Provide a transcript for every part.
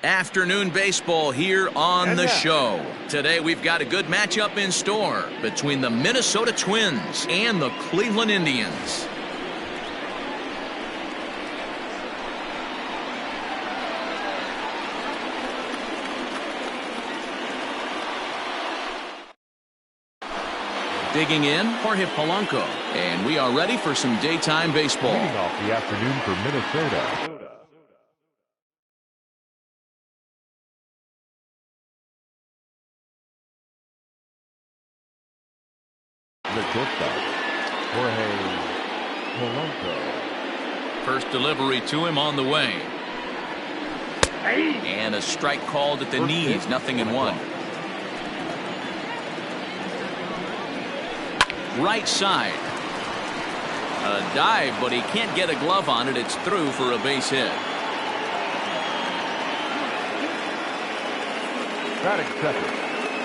Afternoon baseball here on the show. Today we've got a good matchup in store between the Minnesota Twins and the Cleveland Indians. Digging in, Jorge Polanco. And we are ready for some daytime baseball. Leading off the afternoon for Minnesota. The shortstop, Jorge Polanco. First delivery to him on the way. And a strike called at the knees, 0-1. Right side. A dive, but he can't get a glove on it. It's through for a base hit.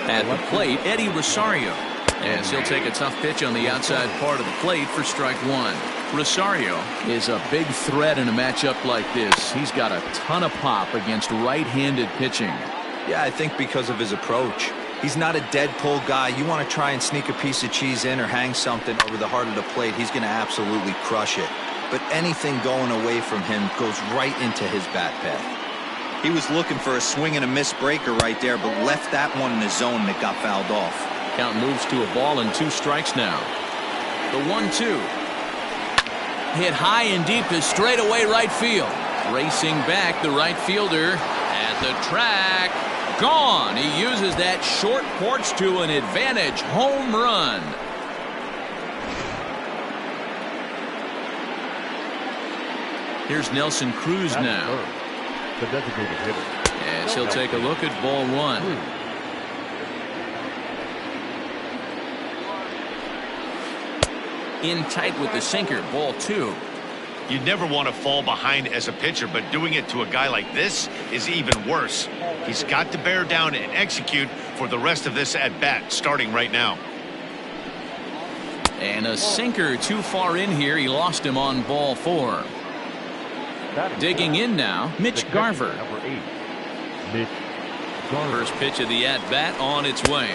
At the plate, Eddie Rosario. As he'll take a tough pitch on the outside part of the plate for strike one. Rosario is a big threat in a matchup like this. He's got a ton of pop against right-handed pitching. Yeah, I think because of his approach. He's not a dead pull guy. You want to try and sneak a piece of cheese in or hang something over the heart of the plate, he's going to absolutely crush it. But anything going away from him goes right into his bat path. He was looking for a swing and a miss breaker right there, but left that one in the zone that got fouled off. Count moves to a ball and 2 strikes now. The 1-2. Hit high and deep to straightaway right field. Racing back, the right fielder at the track. Gone. He uses that short porch to an advantage home run. Here's Nelson Cruz now. The designated hitter. As he'll take a look at ball one. In tight with the sinker, ball two. You never want to fall behind as a pitcher, but doing it to a guy like this is even worse. He's got to bear down and execute for the rest of this at bat, starting right now. And a sinker too far in here. He lost him on ball 4. Digging in now, Mitch Garver. Number 8, Mitch Garver. First pitch of the at-bat on its way.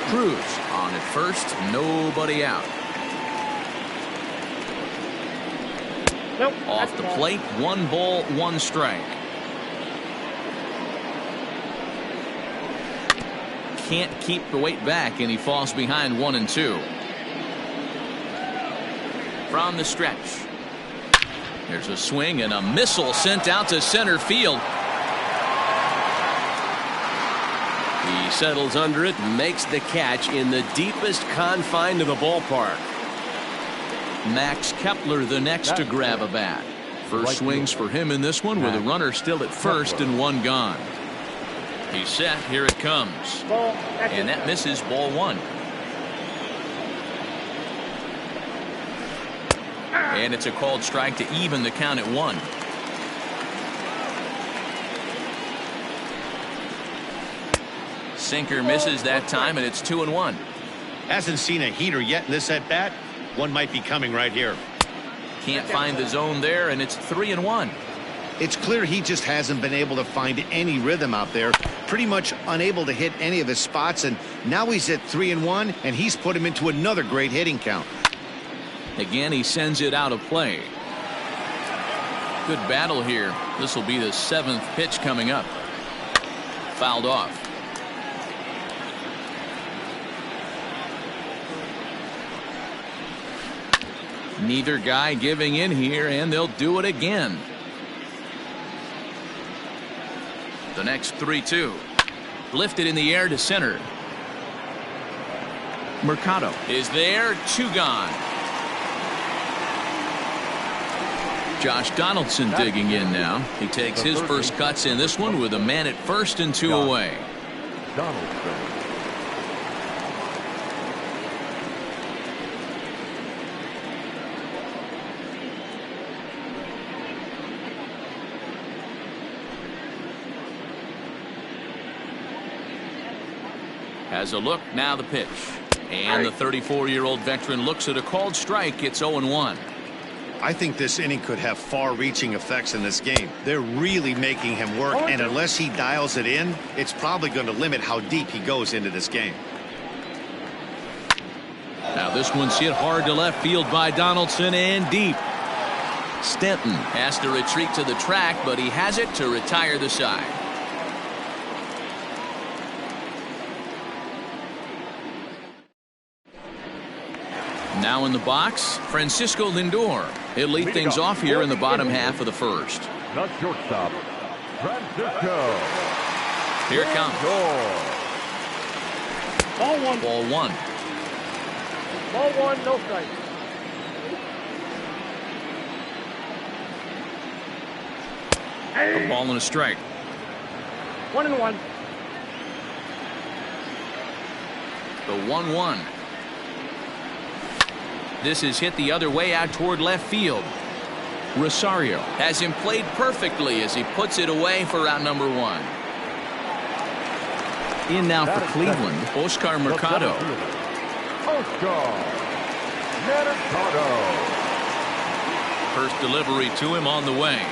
Cruz on at first, nobody out. Nope. Off the plate, 1 ball, 1 strike. Can't keep the weight back, and he falls behind 1-2. From the stretch. There's a swing and a missile sent out to center field. He settles under it and makes the catch in the deepest confine of the ballpark. Max Kepler the next to grab a bat. First swings for him in this one with a runner still at first and 1 gone. He's set. Here it comes. And that misses ball 1. And it's a called strike to even the count at 1. Sinker misses that time, and it's 2-1. Hasn't seen a heater yet in this at bat. One might be coming right here. Can't find the zone there, and it's 3-1. It's clear he just hasn't been able to find any rhythm out there. Pretty much unable to hit any of his spots, and now he's at 3-1, and he's put him into another great hitting count. Again, he sends it out of play. Good battle here. This will be the 7th pitch coming up. Fouled off. Neither guy giving in here, and they'll do it again. The next 3-2. Lifted in the air to center. Mercado is there. 2 gone. Josh Donaldson digging in now. He takes his first cuts in this one with a man at first and 2 away. Donaldson. Has a look, now the pitch. And the 34-year-old veteran looks at a called strike. It's 0-1. I think this inning could have far-reaching effects in this game. They're really making him work, and unless he dials it in, it's probably going to limit how deep he goes into this game. Now this one's hit hard to left field by Donaldson and deep. Stanton has to retreat to the track, but he has it to retire the side. Now in the box, Francisco Lindor. He'll lead things off here in the bottom half of the first. The shortstop, Francisco. Here it comes. Ball one. Ball one. Ball one, no strike. A ball and a strike. 1-1. The 1-1. This is hit the other way out toward left field. Rosario has him played perfectly as he puts it away for out number one. In now for Cleveland, Oscar Mercado. Oscar Mercado. First delivery to him on the way.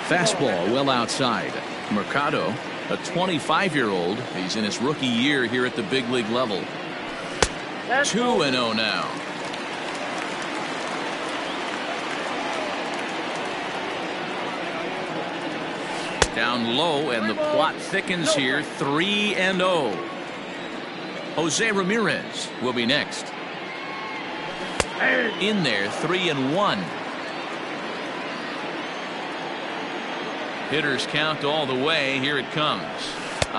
Fastball well outside. Mercado, a 25-year-old. He's in his rookie year here at the big league level. 2-0 now. Down low, and the plot thickens here. 3-0. Jose Ramirez will be next. In there, 3-1. Hitters count all the way. Here it comes.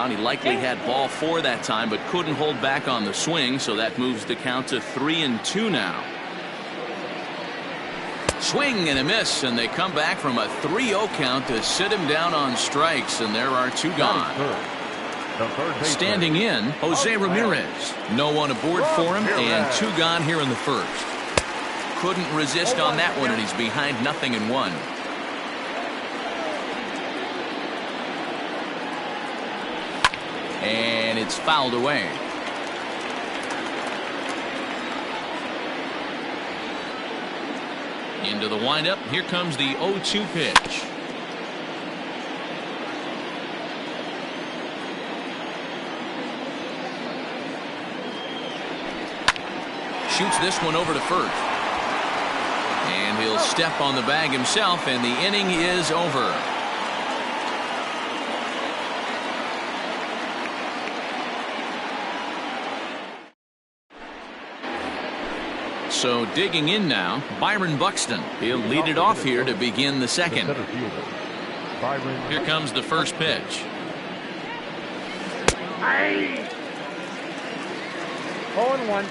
He likely had ball 4 that time, but couldn't hold back on the swing, so that moves the count to 3-2 now. Swing and a miss, and they come back from a 3-0 count to sit him down on strikes, and there are 2 gone. Standing in, Jose Ramirez. No one aboard for him, and 2 gone here in the first. Couldn't resist on that one, and he's behind 0-1. And it's fouled away. Into the windup. Here comes the 0-2 pitch. Shoots this one over to first. And he'll step on the bag himself, and the inning is over. So digging in now, Byron Buxton. He'll lead it off here to begin the second. Here comes the first pitch. 0-1.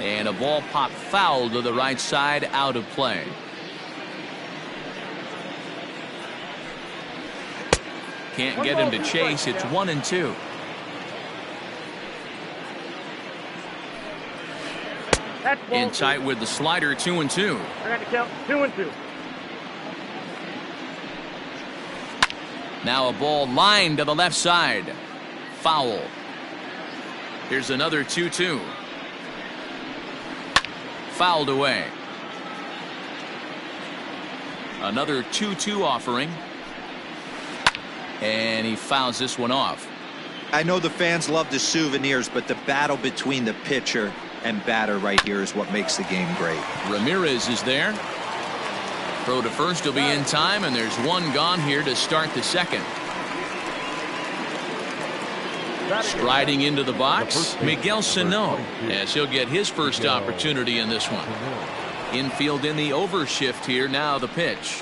And a ball popped foul to the right side, out of play. Can't get him to chase. It's 1-2. In tight with the slider, 2-2. I got to count 2-2. Now a ball lined to the left side. Foul. Here's another 2-2. Fouled away. Another 2-2 offering. And he fouls this one off. I know the fans love the souvenirs, but the battle between the pitcher and batter right here is what makes the game great. Ramirez is there. Throw to first will be in time, and there's 1 gone here to start the second. Striding into the box, Miguel Sano, as he'll get his first opportunity in this one. Infield in the overshift here. Now the pitch.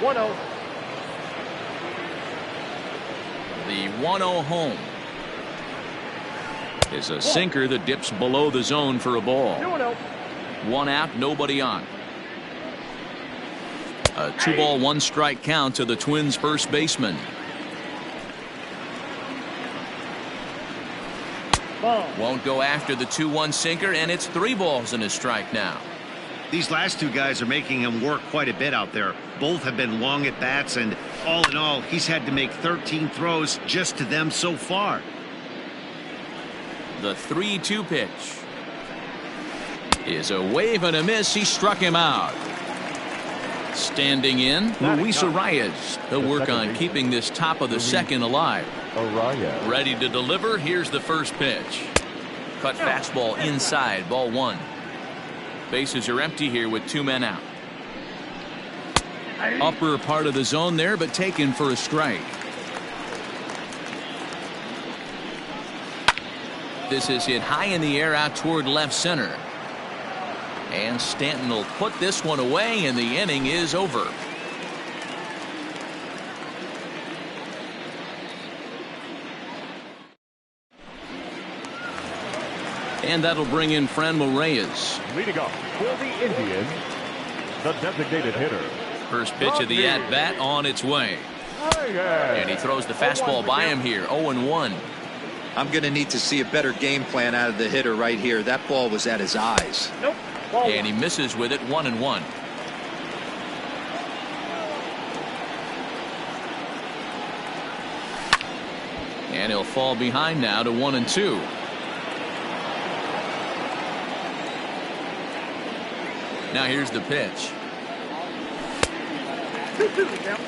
1-0. The 1-0 home is a sinker that dips below the zone for a ball. 2-0. 1 out, nobody on. A 2-ball, 1-strike count to the Twins' first baseman. Won't go after the 2-1 sinker, and it's 3 balls and a strike now. These last two guys are making him work quite a bit out there. Both have been long at bats, and all in all, he's had to make 13 throws just to them so far. The 3-2 pitch is a wave and a miss. He struck him out. Standing in, Luis Arias. He'll work on keeping this top of the second alive. Arias. Ready to deliver. Here's the first pitch. Cut fastball inside, ball one. Bases are empty here with 2 men out. Upper part of the zone there, but taken for a strike. This is hit high in the air out toward left center. And Stanton will put this one away, and the inning is over. And that'll bring in Franmil Reyes. Leading off for the Indians, the designated hitter. First pitch of the at-bat on its way. And he throws the fastball by him here, 0-1. I'm going to need to see a better game plan out of the hitter right here. That ball was at his eyes. Nope. And he misses with it, 1-1. And he'll fall behind now to 1-2. Now here's the pitch. 2-2 count.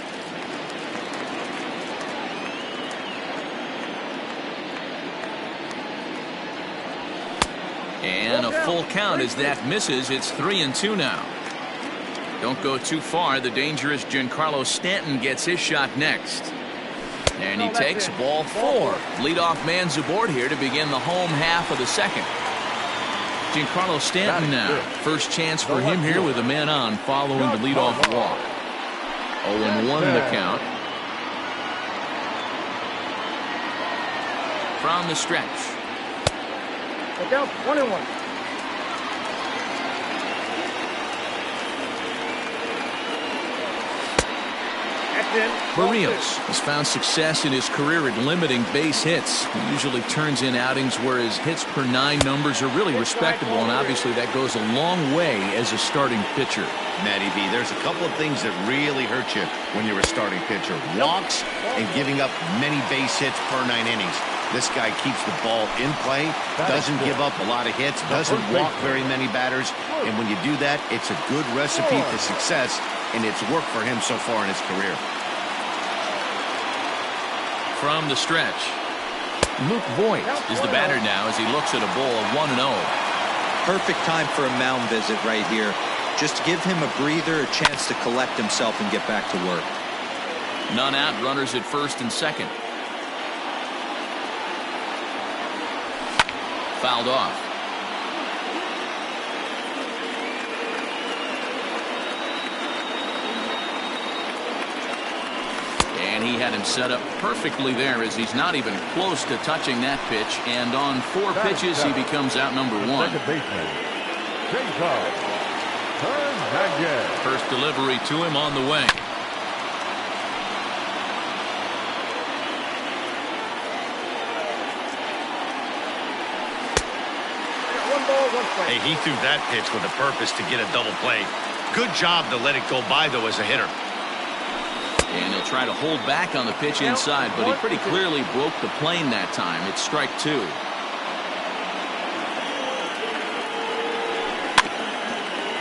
And a full count as that misses. It's 3-2 now. Don't go too far. The dangerous Giancarlo Stanton gets his shot next. And he takes ball 4. Leadoff man's aboard here to begin the home half of the second. Giancarlo Stanton now. First chance for him here with a man on following the leadoff walk. 0-1 the count. From the stretch. Look out, 1-1. Barrios has found success in his career at limiting base hits. He usually turns in outings where his hits per 9 numbers are really respectable, and obviously that goes a long way as a starting pitcher. Matty B, there's a couple of things that really hurt you when you're a starting pitcher. Walks and giving up many base hits per 9 innings. This guy keeps the ball in play, doesn't give up a lot of hits, doesn't walk very many batters, and when you do that, it's a good recipe for success, and it's worked for him so far in his career. From the stretch, Luke Voigt is the batter now as he looks at a ball of 1-0. Perfect time for a mound visit right here. Just give him a breather, a chance to collect himself and get back to work. None out, runners at first and second. Fouled off. And he had him set up perfectly there as he's not even close to touching that pitch. And on 4 pitches, he becomes out number 1. Second baseman, Jacob Hernandez. First delivery to him on the way. Hey, he threw that pitch with a purpose to get a double play. Good job to let it go by, though, as a hitter. And he'll try to hold back on the pitch inside, but he pretty clearly broke the plane that time. It's strike 2.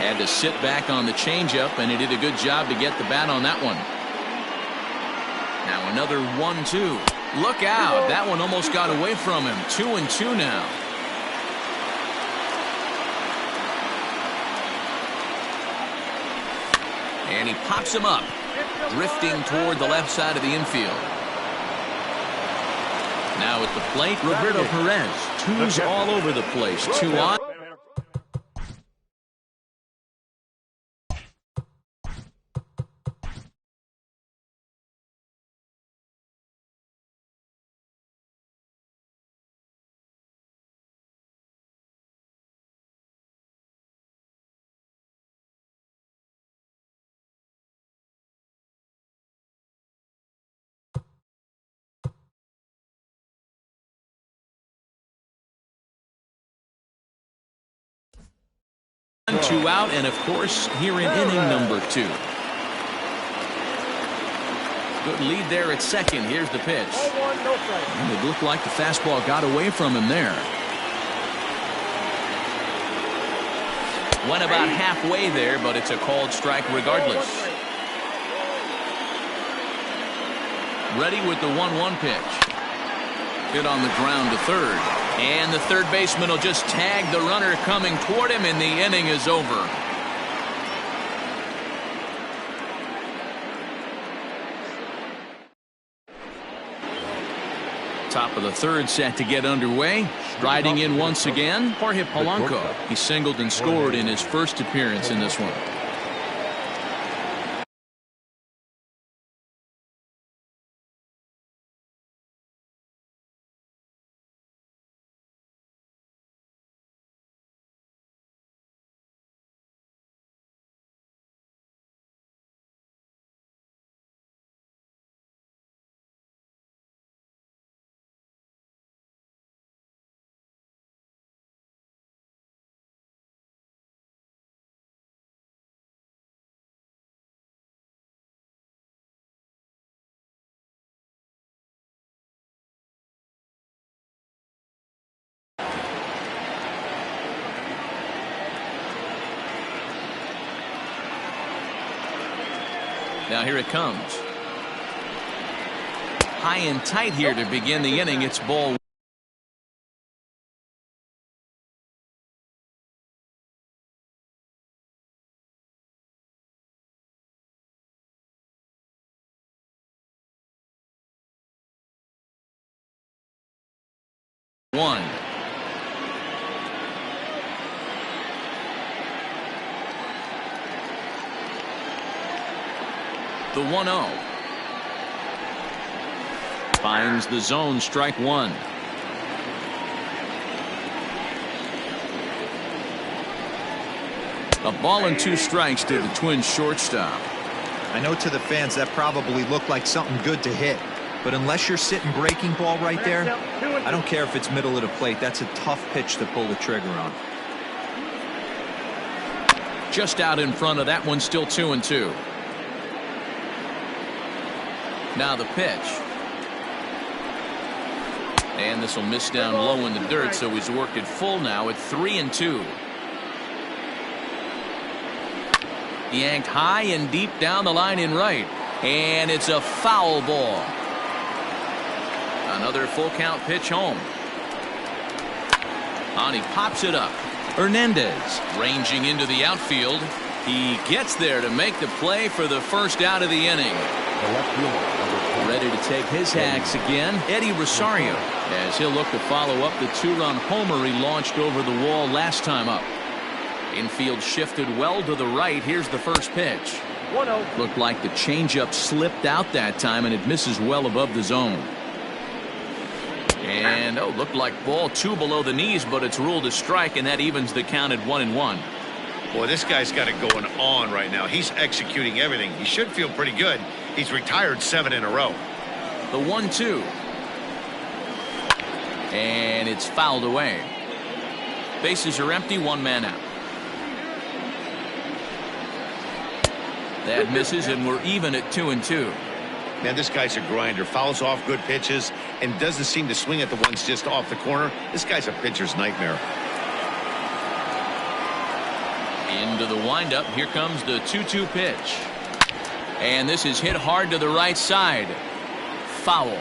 Had to sit back on the changeup, and he did a good job to get the bat on that one. Now another 1-2. Look out. That one almost got away from him. 2-2 now. And he pops him up, drifting toward the left side of the infield. Now at the plate, Roberto Perez. 2's all over the place. 2 on. 2 out, and of course, here in inning number 2. Good lead there at second. Here's the pitch. And it looked like the fastball got away from him there. Went about halfway there, but it's a called strike regardless. Ready with the 1-1 pitch. Hit on the ground to third. And the third baseman will just tag the runner coming toward him, and the inning is over. Top of the third set to get underway. Riding in once again, Jorge Polanco. He singled and scored in his first appearance in this one. Now here it comes. High and tight here to begin the inning. It's ball. One. The 1-0. Finds the zone, strike one. A ball and 2 strikes to the Twins shortstop. I know to the fans that probably looked like something good to hit, but unless you're sitting breaking ball right there, I don't care if it's middle of the plate. That's a tough pitch to pull the trigger on. Just out in front of that one, still 2-2. Now the pitch. And this will miss down low in the dirt, so he's worked it full now at 3-2. Yanked high and deep down the line in right. And it's a foul ball. Another full count pitch home. And he pops it up. Hernandez ranging into the outfield. He gets there to make the play for the first out of the inning. Ready to take his hacks again, Eddie Rosario, as he'll look to follow up the 2-run homer he launched over the wall last time up. Infield shifted well to the right. Here's the first pitch. 1-0. Looked like the changeup slipped out that time, and it misses well above the zone. And looked like ball 2 below the knees, but it's ruled a strike, and that evens the count at 1-1. Boy, this guy's got it going on right now. He's executing everything. He should feel pretty good. He's retired 7 in a row. The 1-2. And it's fouled away. Bases are empty, 1 man out. That misses, and we're even at 2-2. Man, this guy's a grinder. Fouls off good pitches and doesn't seem to swing at the ones just off the corner. This guy's a pitcher's nightmare. Into the windup. Here comes the 2-2 pitch. And this is hit hard to the right side. Foul.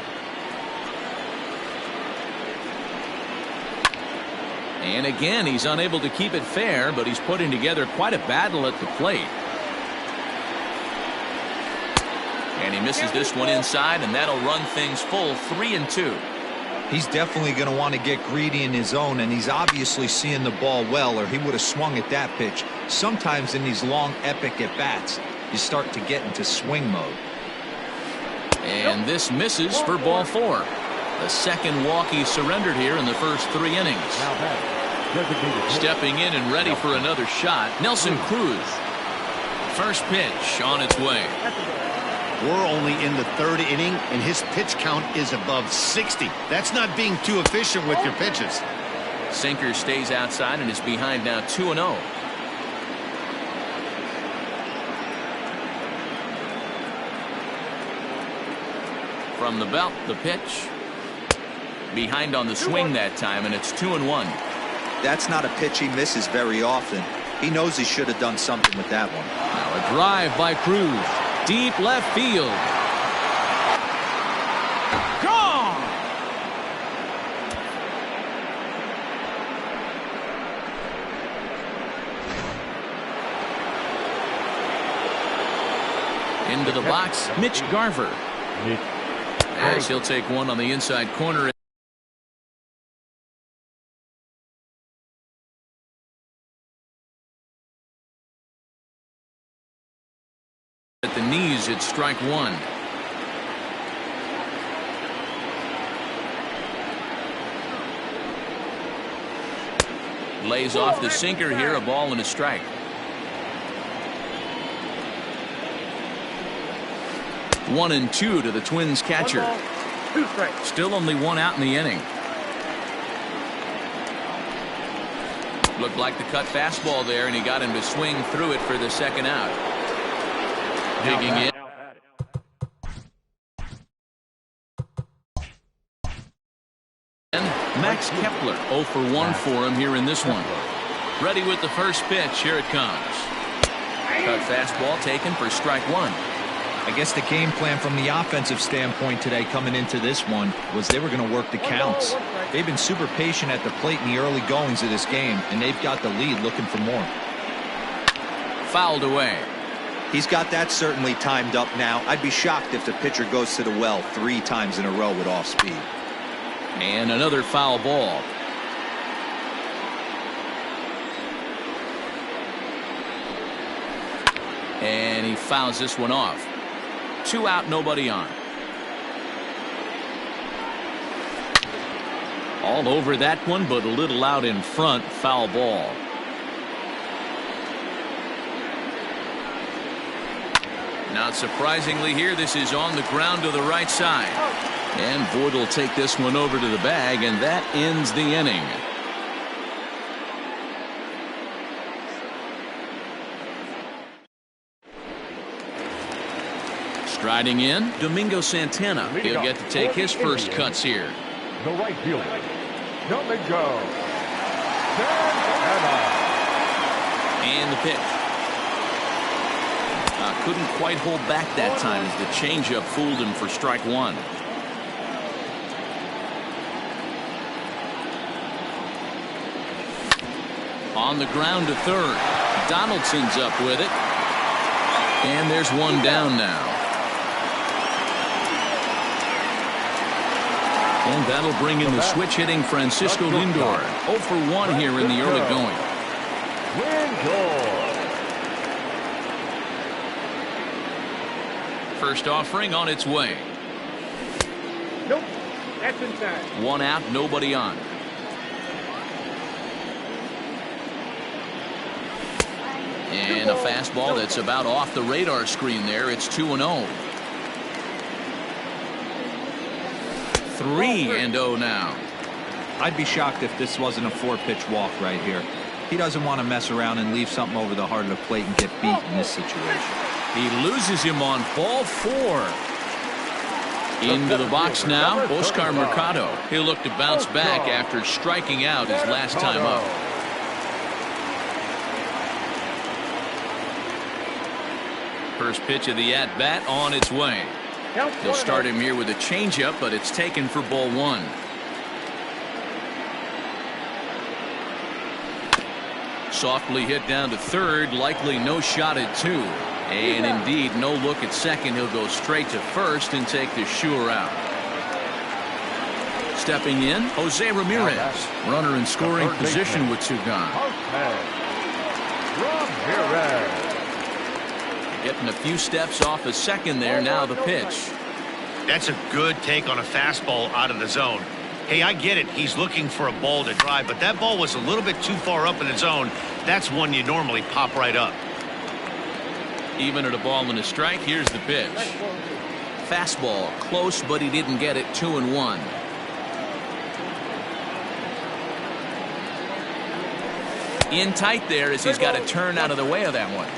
And again, he's unable to keep it fair, but he's putting together quite a battle at the plate. And he misses this one inside, and that'll run things full, 3-2. He's definitely going to want to get greedy in his own, and he's obviously seeing the ball well, or he would have swung at that pitch. Sometimes in these long, epic at-bats, you start to get into swing mode. And this misses for ball 4. The second walk he surrendered here in the first 3 innings. Stepping in and ready for another shot, Nelson Cruz. First pitch on its way. We're only in the 3rd inning, and his pitch count is above 60. That's not being too efficient with your pitches. Sinker stays outside and is behind now 2-0. From the belt, the pitch. Behind on the swing that time, and it's 2-1. That's not a pitch he misses very often. He knows he should have done something with that one. Now a drive by Cruz. Deep left field. Gone! Into the box, Mitch Garver. As he'll take one on the inside corner. At the knees, it's strike one. Lays off the sinker here, a ball and a strike. One and two to the Twins catcher. 2 strikes. Still only one out in the inning. Looked like the cut fastball there, and he got him to swing through it for the second out. Digging in. Max Kepler 0 for 1 for him here in this one. Ready with the first pitch. Here it comes. Cut fastball taken for strike one. I guess the game plan from the offensive standpoint today coming into this one was they were going to work the counts. They've been super patient at the plate in the early goings of this game, and they've got the lead looking for more. Fouled away. He's got that certainly timed up now. I'd be shocked if the pitcher goes to the well 3 times in a row with off speed. And another foul ball. And he fouls this one off. 2 out, nobody on. All over that one, but a little out in front. Foul ball. Not surprisingly here, this is on the ground to the right side. And Boyd will take this one over to the bag, and that ends the inning. Striding in, Domingo Santana. He'll get to take his first cuts here. The right fielder, Domingo Santana. And the pitch. Couldn't quite hold back that time as the changeup fooled him for strike one. On the ground to third. Donaldson's up with it. And there's one down now. And that'll bring in the switch hitting Francisco Lindor. 0 for 1 here in the early going. Lindor. First offering on its way. Nope. That's inside. 1 out, nobody on. And a fastball that's about off the radar screen there. It's 2-0. 3-0 now. I'd be shocked if this wasn't a 4-pitch walk right here. He doesn't want to mess around and leave something over the heart of the plate and get beat in this situation. He loses him on ball 4. Into the box now, Oscar Mercado. He'll look to bounce back after striking out his last time up. First pitch of the at-bat on its way. They'll start him here with a changeup, but it's taken for ball 1. Softly hit down to third, likely no shot at 2. And indeed, no look at second. He'll go straight to first and take the sure out. Stepping in, Jose Ramirez. Runner in scoring position with 2 gone. Ramirez. Getting a few steps off a second there. Now the pitch. That's a good take on a fastball out of the zone. Hey, I get it. He's looking for a ball to drive, but that ball was a little bit too far up in the zone. That's one you normally pop right up. Even at a ball and a strike, here's the pitch. Fastball, close, but he didn't get it. 2-1. In tight there as he's got to turn out of the way of that one.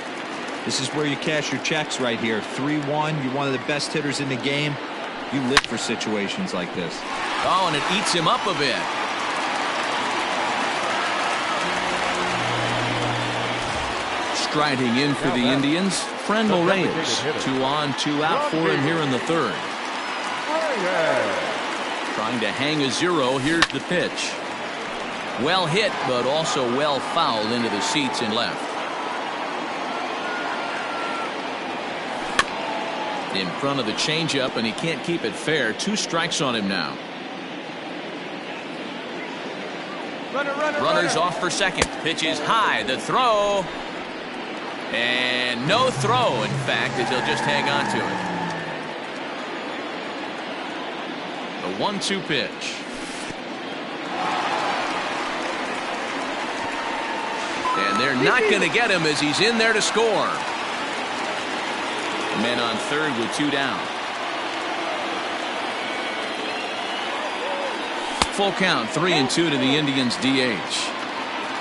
This is where you cash your checks right here. 3-1. You're one of the best hitters in the game. You live for situations like this. Oh, and it eats him up a bit. Striding in for the Indians, Frendel Reyes. 2 on, 2 out for him here in the third. Trying to hang a 0. Here's the pitch. Well hit, but also well fouled into the seats and left. In front of the changeup, and he can't keep it fair. 2 strikes on him now. Runners off for second. Pitch is high. The throw. And no throw, in fact, as he'll just hang on to it. The 1-2 pitch. And they're not going to get him as he's in there to score. Men on third with 2 down. Full count, 3-2 to the Indians DH.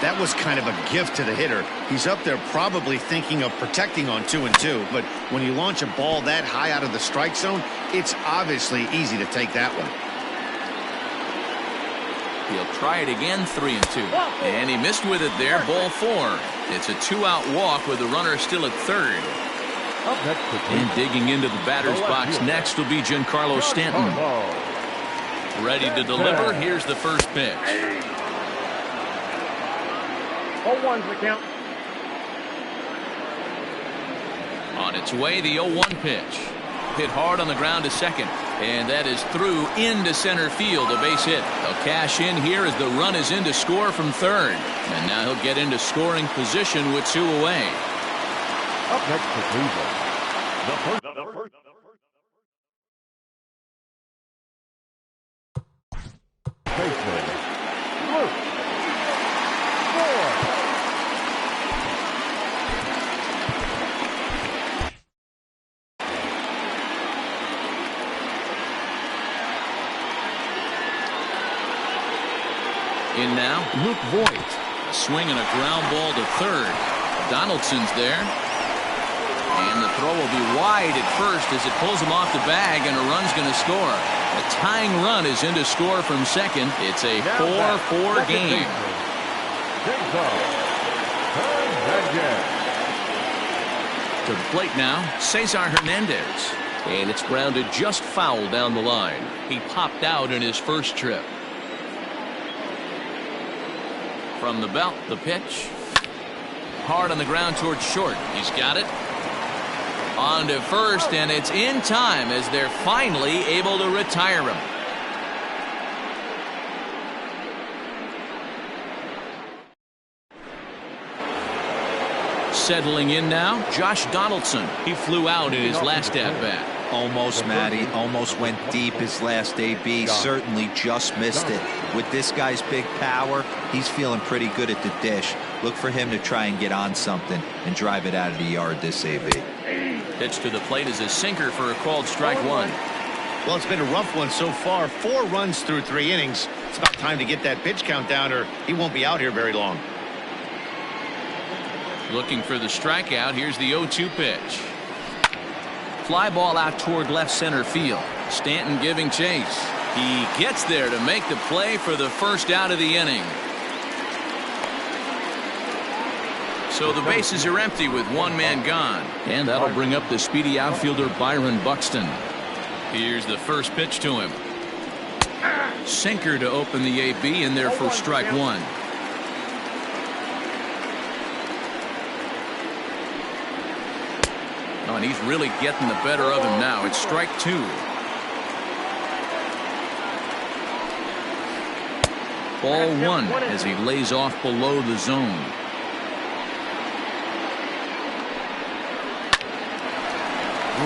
That was kind of a gift to the hitter. He's up there probably thinking of protecting on 2-2, but when you launch a ball that high out of the strike zone, it's obviously easy to take that one. He'll try it again, 3-2. And he missed with it there, ball 4. It's a 2-out walk with the runner still at third. And digging into the batter's box next will be Giancarlo Stanton. Ready to deliver. Here's the first pitch. 0-1's the count. On its way, the 0-1 pitch. Hit hard on the ground to second. And that is through into center field. A base hit. They'll cash in here as the run is in to score from third. And now he'll get into scoring position with 2 away. Up next to Cleveland, the first baseman, Luke Moore. In now, Luke Voigt. A swing and a ground ball to third. Donaldson's there. And the throw will be wide at first as it pulls him off the bag, and a run's going to score. A tying run is in to score from second. It's a 4-4 game. To the plate now, Cesar Hernandez. And it's grounded just foul down the line. He popped out in his first trip. From the belt, the pitch. Hard on the ground towards short. He's got it. On to first, and it's in time as they're finally able to retire him. Settling in now, Josh Donaldson. He flew out in his last at-bat. Almost, Matty. Almost went deep his last AB. Certainly just missed it. With this guy's big power, he's feeling pretty good at the dish. Look for him to try and get on something and drive it out of the yard this AB. Pitch to the plate is a sinker for a called strike 1. Well, it's been a rough one so far. 4 runs through 3 innings. It's about time to get that pitch count down, or he won't be out here very long. Looking for the strikeout. Here's the 0-2 pitch. Fly ball out toward left center field. Stanton giving chase. He gets there to make the play for the first out of the inning. So the bases are empty with 1 man gone. And that'll bring up the speedy outfielder Byron Buxton. Here's the first pitch to him. Sinker to open the AB, in there for strike 1. Oh, and he's really getting the better of him now. It's strike 2. Ball 1 as he lays off below the zone.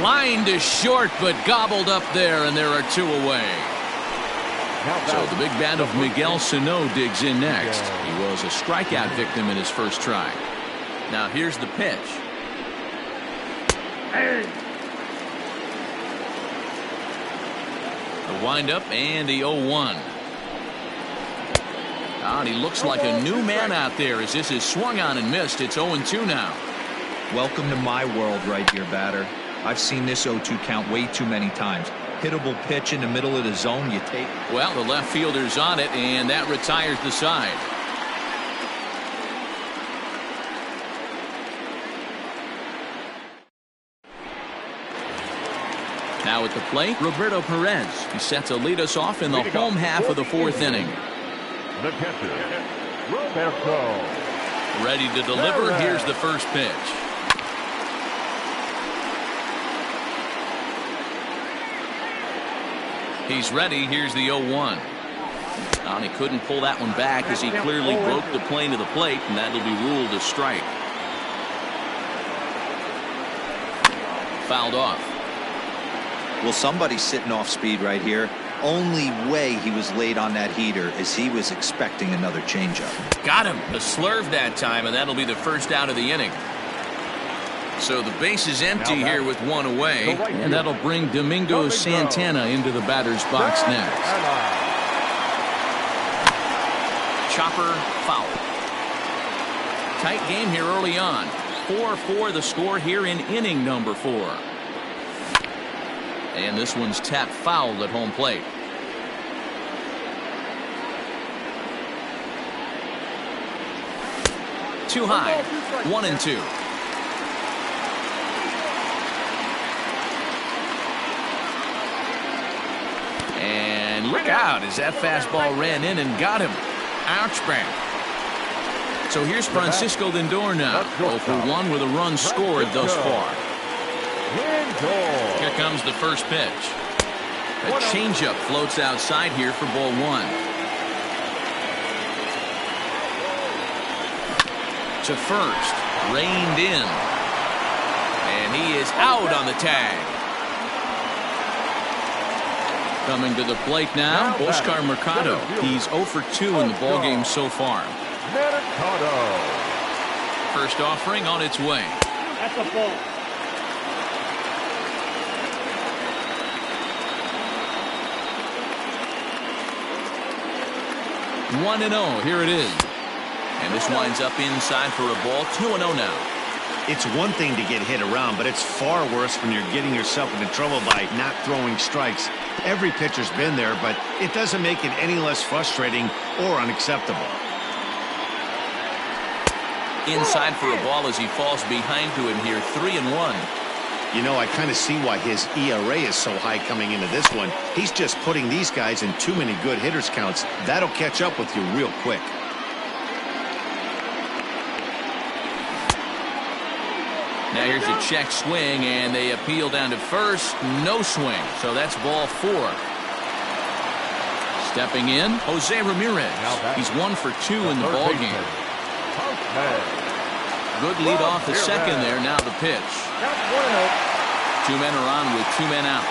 Line to short, but gobbled up there, and there are 2 away. So the big bat of Miguel Sano digs in next. He was a strikeout victim in his first try. Now here's the pitch. The windup and the 0-1. And he looks like a new man out there as this is swung on and missed. It's 0-2 now. Welcome to my world right here, batter. I've seen this 0-2 count way too many times. hittable pitch in the middle of the zone, you take. Well, the left fielder's on it, and that retires the side. Now at the plate, Roberto Perez. He set to lead us off in the home half of the fourth inning. The catcher, Roberto. Ready to deliver. Here's the first pitch. He's ready. Here's the 0-1. And he couldn't pull that one back as he clearly broke the plane of the plate, and that'll be ruled a strike. Fouled off. Well, somebody's sitting off speed right here. Only way he was late on that heater is he was expecting another changeup. Got him. The slurve that time, and that'll be the first out of the inning. So the base is empty here with one away, and that'll bring Domingo Santana into the batter's box next. Chopper foul. Tight game here early on. 4-4 the score here in inning number 4. And this one's tapped foul at home plate. Too high. 1-2. And look out as that fastball ran in and got him. Ouch, bang. So here's Francisco Lindor now. 0 for 1 with a run scored thus far. Here comes the first pitch. A changeup floats outside here for ball 1. To first, reined in, and he is out on the tag. Coming to the plate now, Oscar Mercado. He's 0 for 2 in the ballgame so far. First offering on its way. That's a ball. 1-0. Here it is. And this winds up inside for a ball. 2-0 now. It's one thing to get hit around, but it's far worse when you're getting yourself into trouble by not throwing strikes. Every pitcher's been there, but it doesn't make it any less frustrating or unacceptable. Inside for a ball as he falls behind to him here. 3-1. You know, I kind of see why his ERA is so high coming into this one. He's just putting these guys in too many good hitters counts. That'll catch up with you real quick. Now here's a check swing, and they appeal down to first. No swing, so that's ball 4. Stepping in, Jose Ramirez. He's 1 for 2 in the ballgame. Good lead off the second there. Now the pitch. 2 men are on with 2 men out.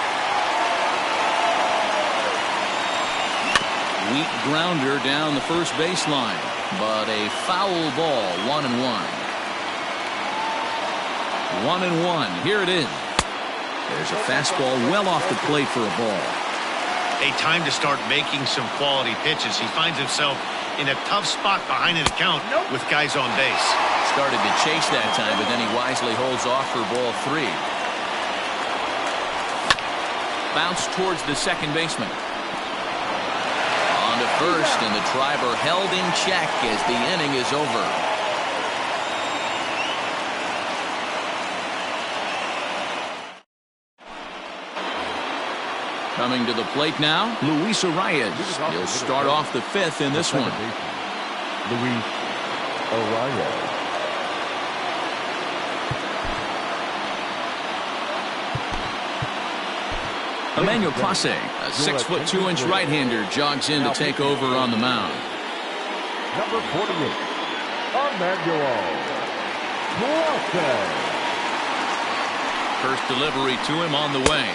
Weak grounder down the first baseline, but a foul ball. 1-1. 1-1. Here it is. There's a fastball well off the plate for a ball. A time to start making some quality pitches. He finds himself in a tough spot behind an account with guys on base. Started to chase that time, but then he wisely holds off for ball 3. Bounce towards the second baseman. On to first, and the driver held in check as the inning is over. Coming to the plate now, Luis Arias. He'll start off the 5th in this one. Luis Arias. Emmanuel Clase, a 6'2" right-hander, jogs in to take over on the mound. Number 48, Emmanuel Clase. First delivery to him on the way.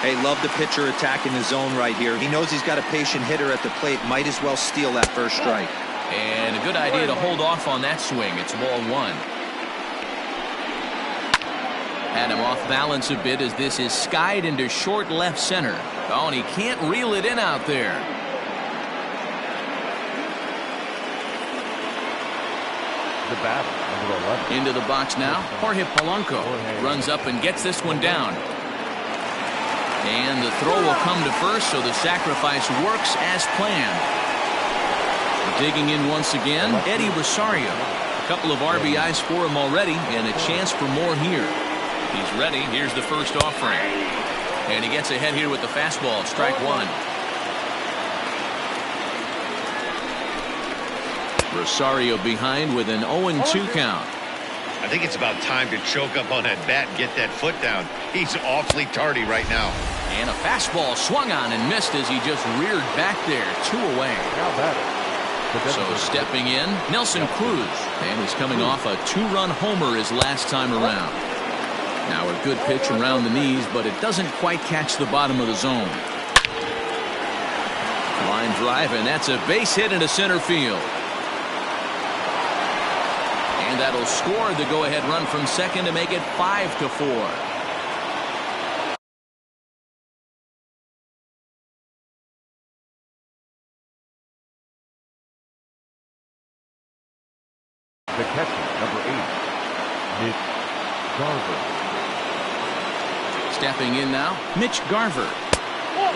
Hey, love the pitcher attacking the zone right here. He knows he's got a patient hitter at the plate. Might as well steal that first strike. And a good idea to hold off on that swing. It's ball 1. Had him off balance a bit as this is skied into short left center. Oh, and he can't reel it in out there. The batter, number 11. Into the box now, Jorge Polanco runs up and gets this one down. And the throw will come to first, so the sacrifice works as planned. Digging in once again, Eddie Rosario. A couple of RBIs for him already, and a chance for more here. He's ready. Here's the first offering. And he gets ahead here with the fastball. Strike one. Rosario behind with an 0-2 count. I think it's about time to choke up on that bat and get that foot down. He's awfully tardy right now. And a fastball swung on and missed as he just reared back there. 2 away. So stepping in, Nelson Cruz. And he's coming off a 2-run homer his last time around. Now a good pitch around the knees, but it doesn't quite catch the bottom of the zone. Line drive, and that's a base hit into center field. And that'll score the go-ahead run from second to make it 5-4. The catcher, number 8, Mitch Garver. Stepping in now, Mitch Garver.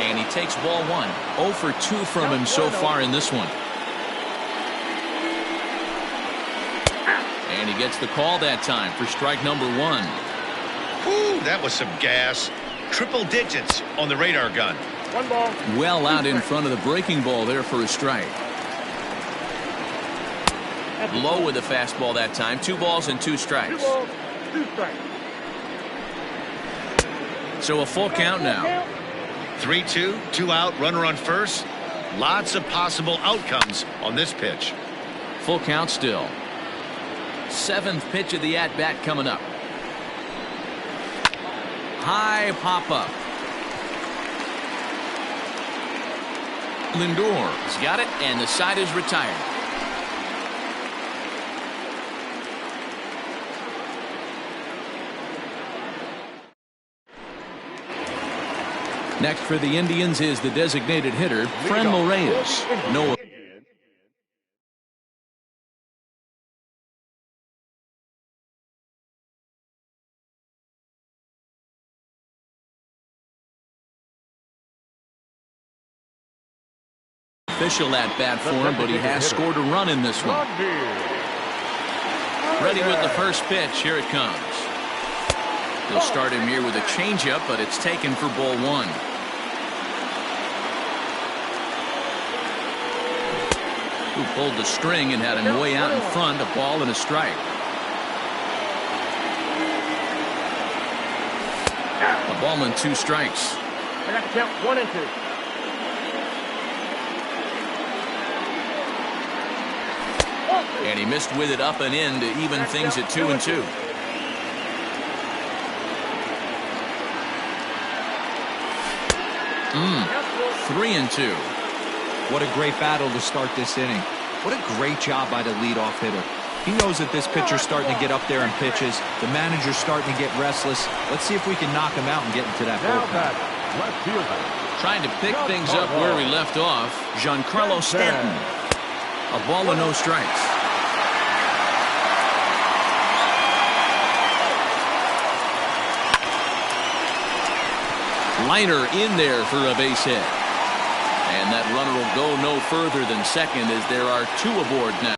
And he takes ball 1. 0 for 2 from him so far in this one. And he gets the call that time for strike number 1. Whew, that was some gas. Triple digits on the radar gun. 1 ball. Well out in front of the breaking ball there for a strike. Low with the fastball that time. 2 balls and 2 strikes. 2 balls, 2 strikes. So a full count now. 3-2, 2 out, runner on first. Lots of possible outcomes on this pitch. Full count still. 7th pitch of the at-bat coming up. High pop-up. Lindor's got it, and the side is retired. Next for the Indians is the designated hitter, Franmil Reyes. No. Official at bat for him, but he has scored a run in this one. Ready with the first pitch. Here it comes. He'll start him here with a changeup, but it's taken for ball 1. Who pulled the string and had him way out in front. A ball and a strike. A ball and 2 strikes. I got to count 1 and 2. And he missed with it up and in to even things at 2 and 2. Three and 2. What a great battle to start this inning. What a great job by the leadoff hitter. He knows that this pitcher's starting to get up there in pitches. The manager's starting to get restless. Let's see if we can knock him out and get into that bullpen. Left fielder. Trying to pick things up where we left off, Giancarlo Stanton. A ball and no strikes. Liner in there for a base hit. And that runner will go no further than second as there are 2 aboard now.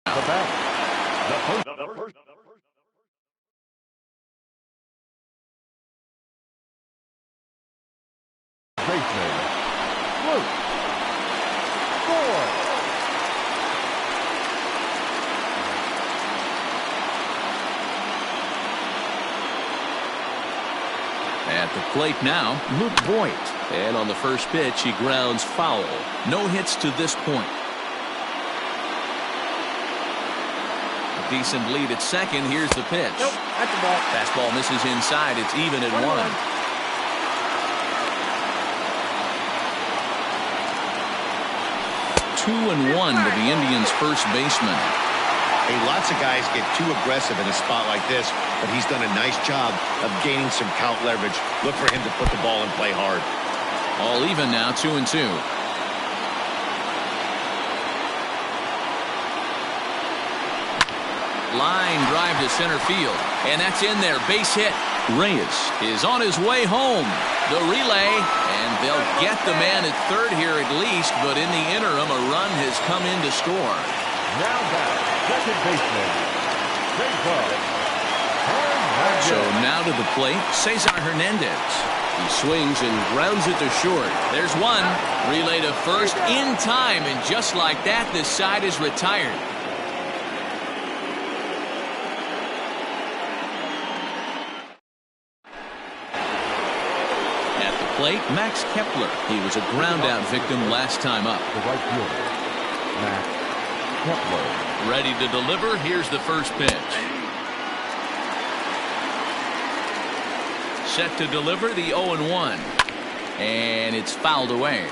The bat. The first. Baseman. Luke. Score. At the plate now, Luke Voigt. And on the first pitch, he grounds foul. No hits to this point. A decent lead at second. Here's the pitch. Nope, that's a ball. Fastball misses inside. It's even at 1. 2-1 to the Indians' first baseman. Hey, lots of guys get too aggressive in a spot like this, but he's done a nice job of gaining some count leverage. Look for him to put the ball in play hard. All even now, 2-2. Line drive to center field, and that's in there. Base hit. Reyes is on his way home. The relay, and they'll get the man at third here at least, but in the interim, a run has come in to score. Now back, second baseman, So now to the plate, Cesar Hernandez. He swings and grounds it to short. There's one. Relay to first in time, and just like that, this side is retired. At the plate, Max Kepler. He was a ground-out victim last time up. The right fielder, Max Kepler. Ready to deliver. Here's the first pitch. Set to deliver the 0-1. And it's fouled away.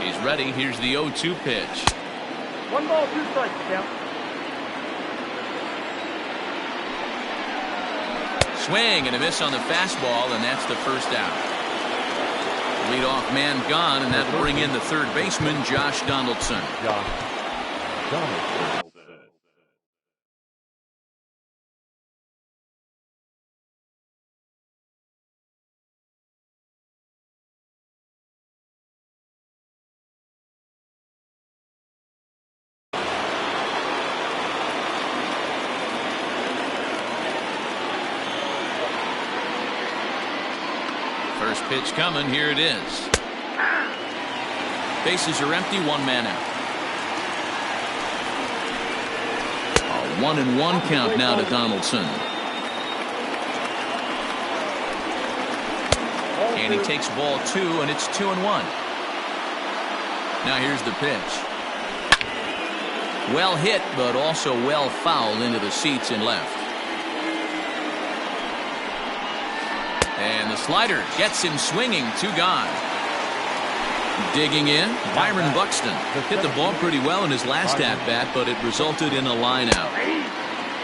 He's ready. Here's the 0-2 pitch. 1 ball, 2 strikes, count. Swing and a miss on the fastball, and that's the first out. Leadoff man gone, and that'll bring in the third baseman, Josh Donaldson. Josh Donaldson. First pitch coming. Here it is. Bases are empty. 1 man out. A 1-1 count now to Donaldson. And he takes ball 2, and it's 2-1. Now here's the pitch. Well hit, but also well fouled into the seats and left. And the slider gets him swinging. 2 gone. Digging in, Byron Buxton hit the ball pretty well in his last at-bat, but it resulted in a line out.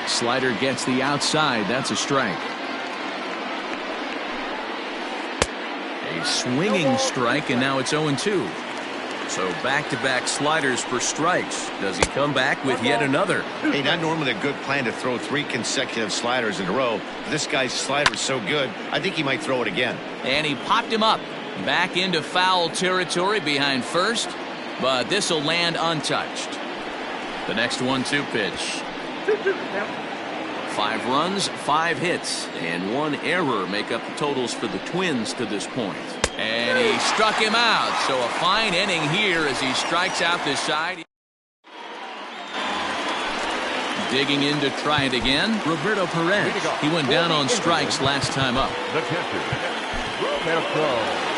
Slider gets the outside. That's a strike. A swinging strike, and now it's 0-2. So back-to-back sliders for strikes. Does he come back with yet another? Hey, not normally a good plan to throw 3 consecutive sliders in a row. But this guy's slider is so good, I think he might throw it again. And he popped him up. Back into foul territory behind first, but this will land untouched. The next 1-2 pitch. 2-2, count. 5 runs, 5 hits, and 1 error make up the totals for the Twins to this point. And he struck him out, so a fine inning here as he strikes out this side. Digging in to try it again, Roberto Perez. He went down on strikes last time up. The catcher, Roberto Perez.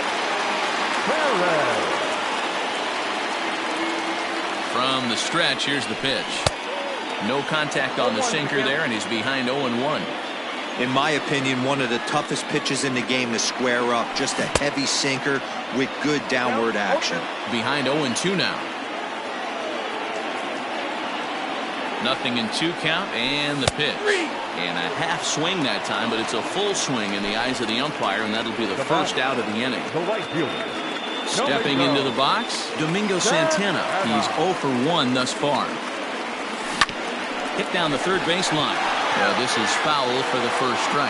From the stretch, here's the pitch. No contact on the sinker there, and he's behind 0-1. In my opinion, one of the toughest pitches in the game to square up. Just a heavy sinker with good downward action. Behind 0-2 now. Nothing in 2 count, and the pitch. And a half swing that time, but it's a full swing in the eyes of the umpire, and that'll be the first out of the inning. The right fielder. Stepping into the box, Domingo Santana. He's 0 for 1 thus far. Hit down the third baseline. Now this is foul for the first strike.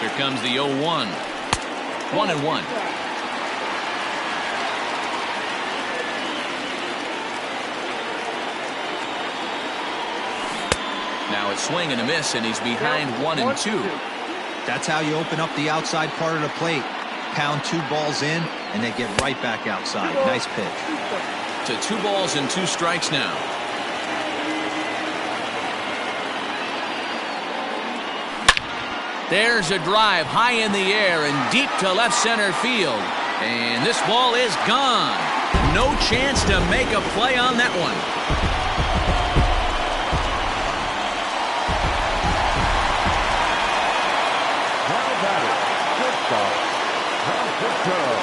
Here comes the 0-1. 1-1. Now it's swing and a miss, and he's behind 1-2. That's how you open up the outside part of the plate. Pound 2 balls in, and they get right back outside. Nice pitch. To 2 balls and 2 strikes now. There's a drive high in the air and deep to left center field. And this ball is gone. No chance to make a play on that one.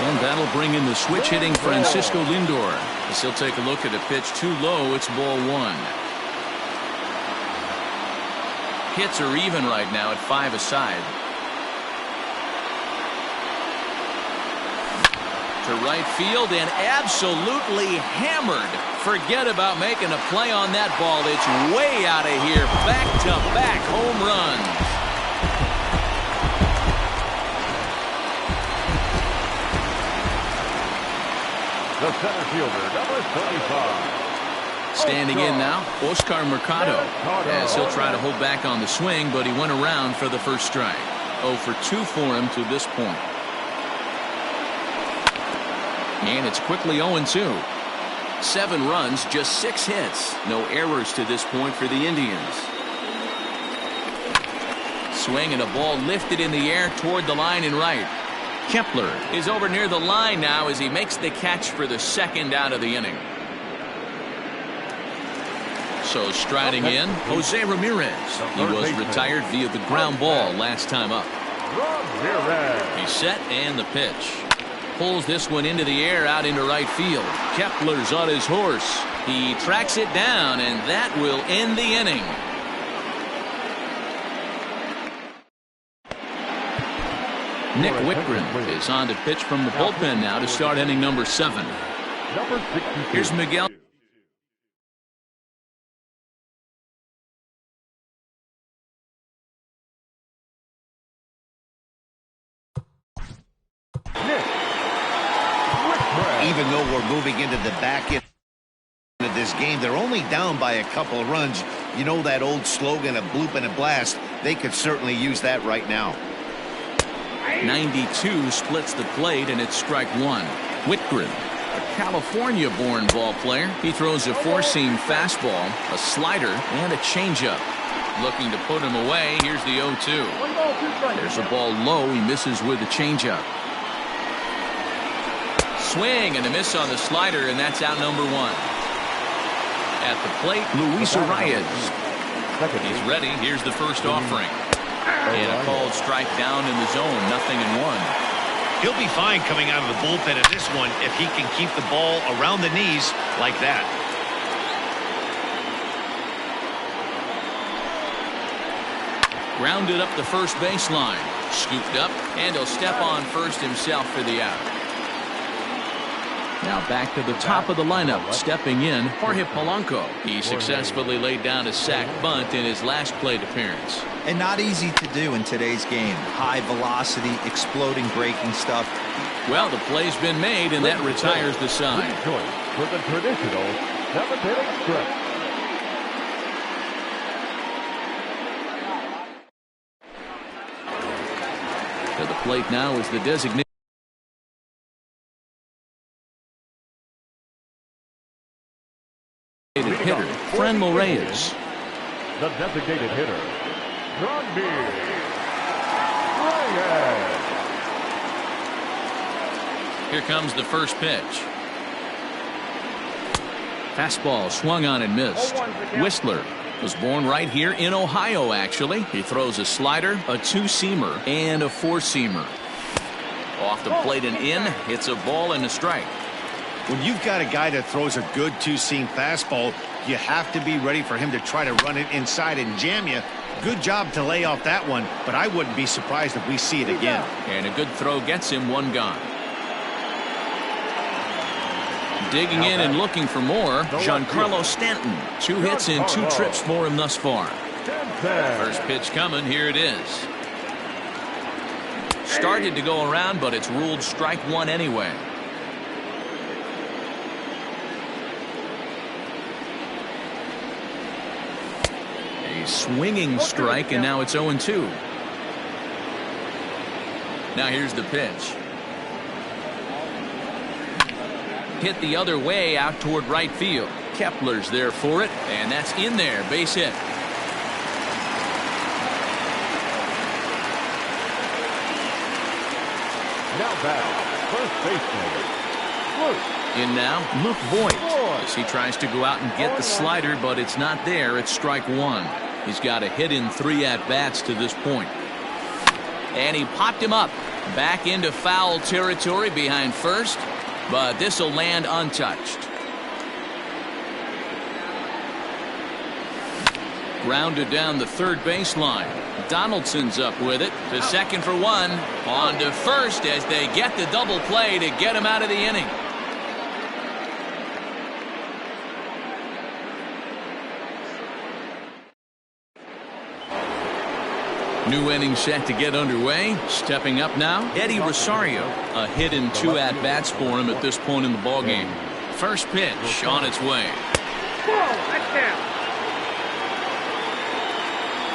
And that'll bring in the switch-hitting Francisco Lindor. As he'll take a look at a pitch too low. It's ball 1. Hits are even right now at 5 aside. To right field and absolutely hammered. Forget about making a play on that ball. It's way out of here. Back-to-back home runs. The center fielder, number 35. Standing in now, Oscar Mercado. As he'll try to hold back on the swing, but he went around for the first strike. 0 for 2 for him to this point. And it's quickly 0-2. 7 runs, just 6 hits. No errors to this point for the Indians. Swing and a ball lifted in the air toward the line and right. Kepler is over near the line now as he makes the catch for the second out of the inning. So striding in, Jose Ramirez. He was retired via the ground ball last time up. He's set and the pitch. Pulls this one into the air out into right field. Kepler's on his horse. He tracks it down, and that will end the inning. Nick Whitgren is on to pitch from the bullpen now to start inning number 7. Number 62. Here's Miguel. Even though we're moving into the back end of this game, they're only down by a couple of runs. You know that old slogan, a bloop and a blast. They could certainly use that right now. 92 splits the plate, and it's strike 1. Whitgren, a California-born ball player. He throws a 4-seam fastball, a slider, and a changeup. Looking to put him away. Here's the 0-2. There's a ball low. He misses with the changeup. Swing and a miss on the slider, and that's out number 1. At the plate, Luis Arias. He's ready. Here's the first offering. And a called strike down in the zone. 0-1. He'll be fine coming out of the bullpen at this one if he can keep the ball around the knees like that. Grounded up the first baseline. Scooped up, and he'll step on first himself for the out. Now back to the top of the lineup, stepping in, Jorge Polanco. He successfully laid down a sac bunt in his last plate appearance. And not easy to do in today's game. High velocity, exploding breaking stuff. Well, the play's been made, and that retires the side. Choice for the traditional 7th inning stretch. To the plate now is the designated hitter, Franmil Reyes. The designated hitter, Franmil Reyes. Here comes the first pitch. Fastball swung on and missed. Whistler was born right here in Ohio, actually. He throws a slider, a 2-seamer, and a 4-seamer. Off the plate and in, hits a ball and a strike. When you've got a guy that throws a good 2-seam fastball, you have to be ready for him to try to run it inside and jam you. Good job to lay off that one, but I wouldn't be surprised if we see it again. And a good throw gets him 1 gone. Digging in and looking for more, Giancarlo Stanton. 2 hits and 2 trips for him thus far. First pitch coming, here it is. Started to go around, but it's ruled strike 1 anyway. A swinging strike, and now it's 0-2. Now here's the pitch. Hit the other way out toward right field. Kepler's there for it, and that's in there. Base hit. Now back, first baseman, Luke. In now, Luke Voigt. As he tries to go out and get the slider, but it's not there. It's strike 1. He's got a hit in 3 at-bats to this point. And he popped him up. Back into foul territory behind first. But this will land untouched. Grounded down the third baseline. Donaldson's up with it to second for one. On to first as they get the double play to get him out of the inning. New inning set to get underway. Stepping up now, Eddie Rosario. A hit and 2 at-bats for him at this point in the ballgame. First pitch on its way. Whoa, that's down.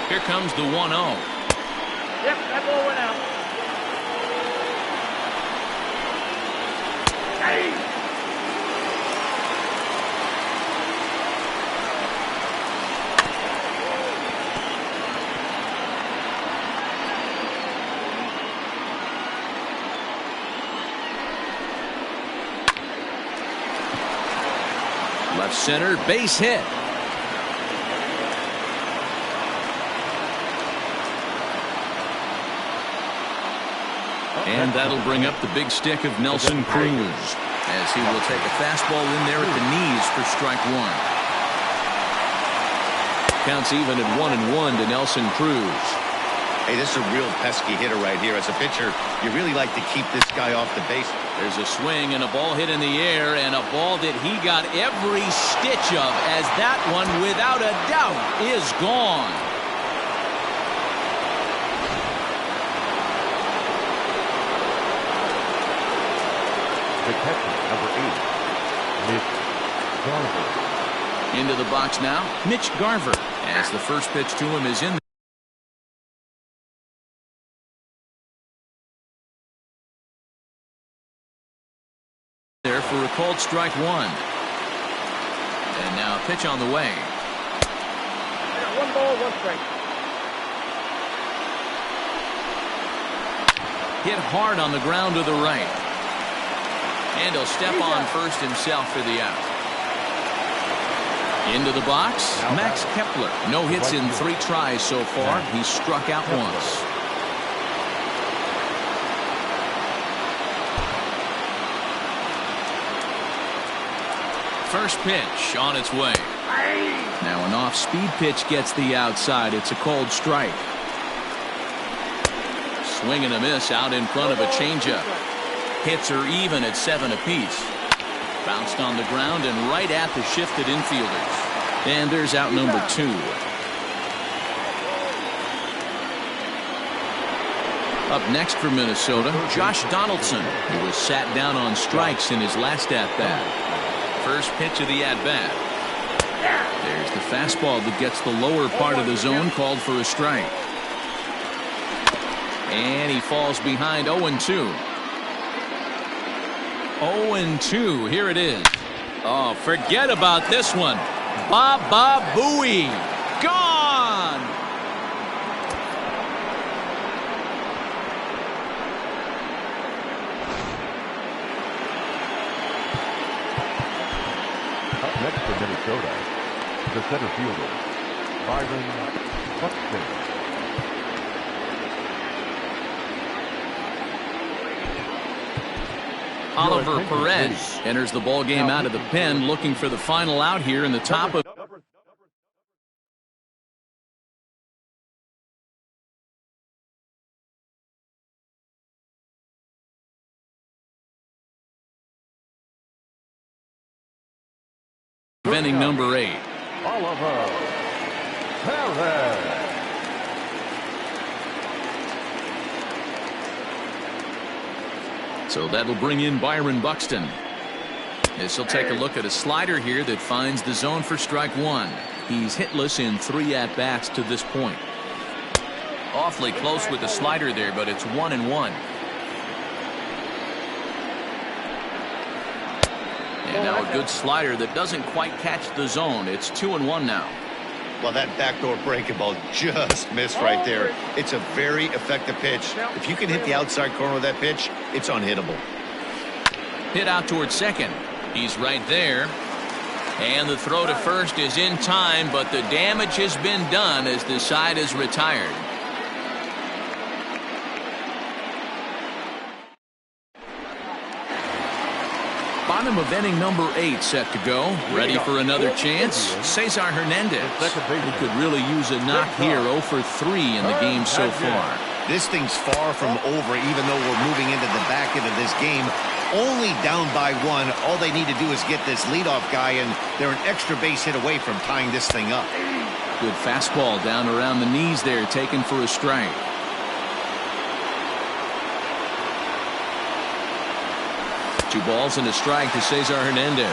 Here comes the 1-0. Yep, that ball went out. Hey! Left center, base hit. And that'll bring up the big stick of Nelson Cruz as he will take a fastball in there at the knees for strike one. Counts even at 1-1 to Nelson Cruz. Hey, this is a real pesky hitter right here. As a pitcher, you really like to keep this guy off the base. There's a swing and a ball hit in the air, and a ball that he got every stitch of, as that one, without a doubt, is gone. The catcher, number 8, Mitch Garver. Into the box now, Mitch Garver, as the first pitch to him is in. There for a called strike one. And now a pitch on the way. I got 1 ball, 1 strike. Hit hard on the ground to the right. And he'll step on first himself for the out. Into the box, Max Kepler. No hits in 3 tries so far. He's struck out once. First pitch on its way. Now an off-speed pitch gets the outside. It's a called strike. Swing and a miss out in front of a changeup. Hits are even at 7 apiece. Bounced on the ground and right at the shifted infielders. And there's out number 2. Up next for Minnesota, Josh Donaldson, who was sat down on strikes in his last at-bat. First pitch of the at-bat. There's the fastball that gets the lower part of the zone, called for a strike. And he falls behind 0-2. 0-2. Here it is. Oh, forget about this one. Baba Booey. Gone. Up next for Minnesota, the center fielder, Byron Buxton. Oliver Perez enters the ball game out of the pen, looking for the final out here in the top of inning number 8. Oliver Perez. So that'll bring in Byron Buxton. This will take a look at a slider here that finds the zone for strike one. He's hitless in 3 at-bats to this point. Awfully close with the slider there, but it's 1-1. And now a good slider that doesn't quite catch the zone. It's 2-1 now. Well, that backdoor breaking ball just missed right there. It's a very effective pitch. If you can hit the outside corner of that pitch, it's unhittable. Hit out towards second. He's right there. And the throw to first is in time, but the damage has been done as the side is retired. Bottom of inning number 8 set to go. Ready for another chance. Cesar Hernandez. He could really use a knock here. 0 for 3 in the game so far. This thing's far from over, even though we're moving into the back end of this game. Only down by 1. All they need to do is get this leadoff guy, and they're an extra base hit away from tying this thing up. Good fastball down around the knees there, taken for a strike. Two balls and a strike to Cesar Hernandez.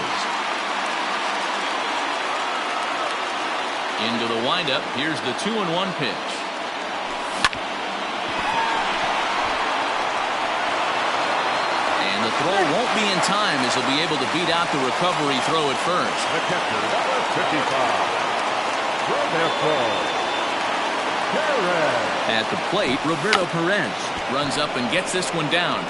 Into the windup. Here's the 2-1 pitch. And the throw won't be in time as he'll be able to beat out the recovery throw at first. The catcher, number 55. At the plate, Roberto Perez runs up and gets this one down.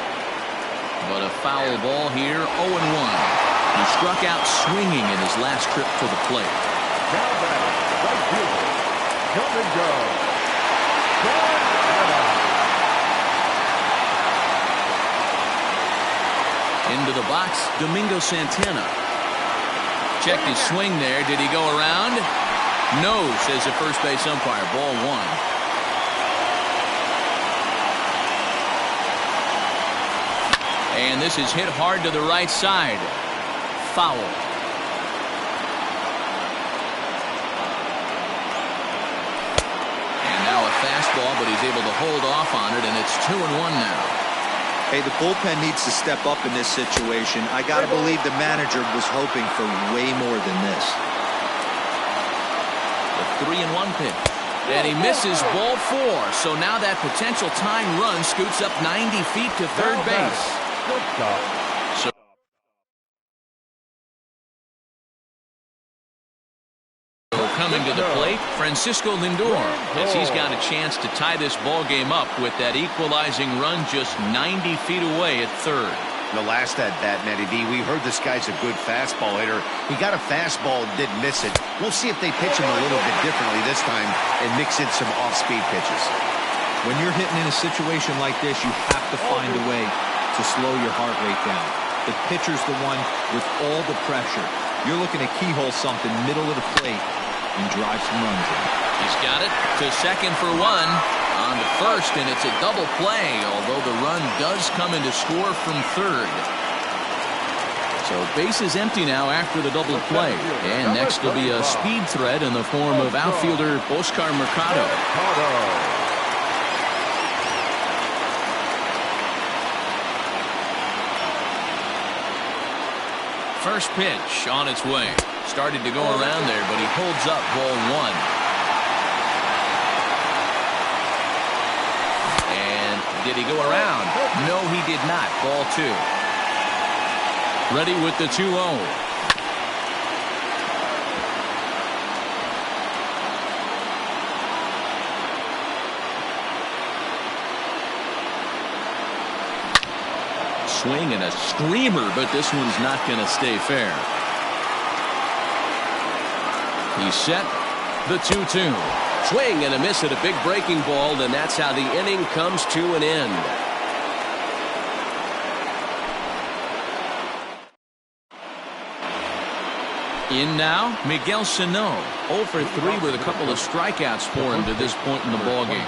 But a foul ball here, 0-1. He struck out swinging in his last trip to the plate. Now back, right fielder, come and go. Into the box, Domingo Santana. Checked his swing there. Did he go around? No, says the first base umpire. Ball 1. And this is hit hard to the right side. Foul. And now a fastball, but he's able to hold off on it, and it's 2-1 now. Hey, the bullpen needs to step up in this situation. I got to believe the manager was hoping for way more than this. The 3-1 pitch. And he misses ball 4. So now that potential tying run scoots up 90 feet to third base. So coming to the plate, Francisco Lindor, as he's got a chance to tie this ball game up with that equalizing run just 90 feet away at third. The last at bat, Nettie B, we heard this guy's a good fastball hitter. He got a fastball and didn't miss it. We'll see if they pitch him a little bit differently this time and mix in some off-speed pitches. When you're hitting in a situation like this, you have to find a way to slow your heart rate down. The pitcher's the one with all the pressure. You're looking to keyhole something middle of the plate and drive some runs in. He's got it to second for 1. On to first, and it's a double play, although the run does come into score from third. So base is empty now after the double play. And next will be a speed threat in the form of outfielder Oscar Mercado. First pitch on its way. Started to go around there, but he holds up ball 1. And did he go around? No, he did not. Ball 2. Ready with the 2-0. Swing and a screamer, but this one's not going to stay fair. He's set. The 2-2. Swing and a miss at a big breaking ball, and that's how the inning comes to an end. In now, Miguel Sano. 0 for 3 with a couple of strikeouts for him to this point in the ballgame.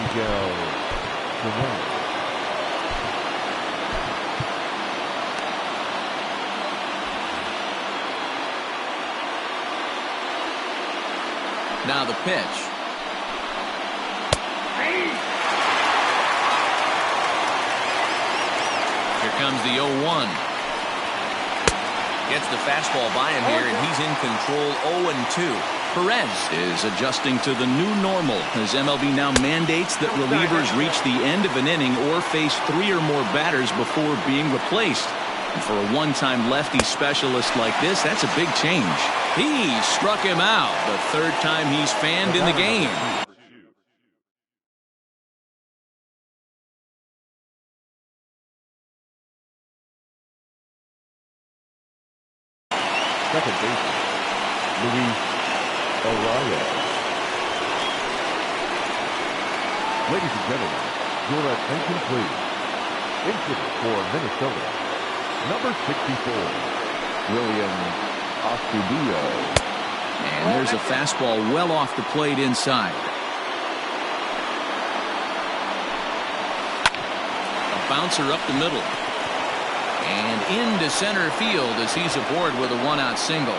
Miguel Sano. Now the pitch. Here comes the 0-1. Gets the fastball by him here, and he's in control. 0-2. Perez is adjusting to the new normal as MLB now mandates that relievers reach the end of an inning or face 3 or more batters before being replaced. And for a one-time lefty specialist like this, that's a big change. He struck him out the third time he's fanned in the game. Second baseman, Luis Arraez. Ladies and gentlemen, your attention please. Incident for Minnesota. Number 64, William Astudillo. And there's a fastball well off the plate inside. A bouncer up the middle. And into center field as he's aboard with a one-out single.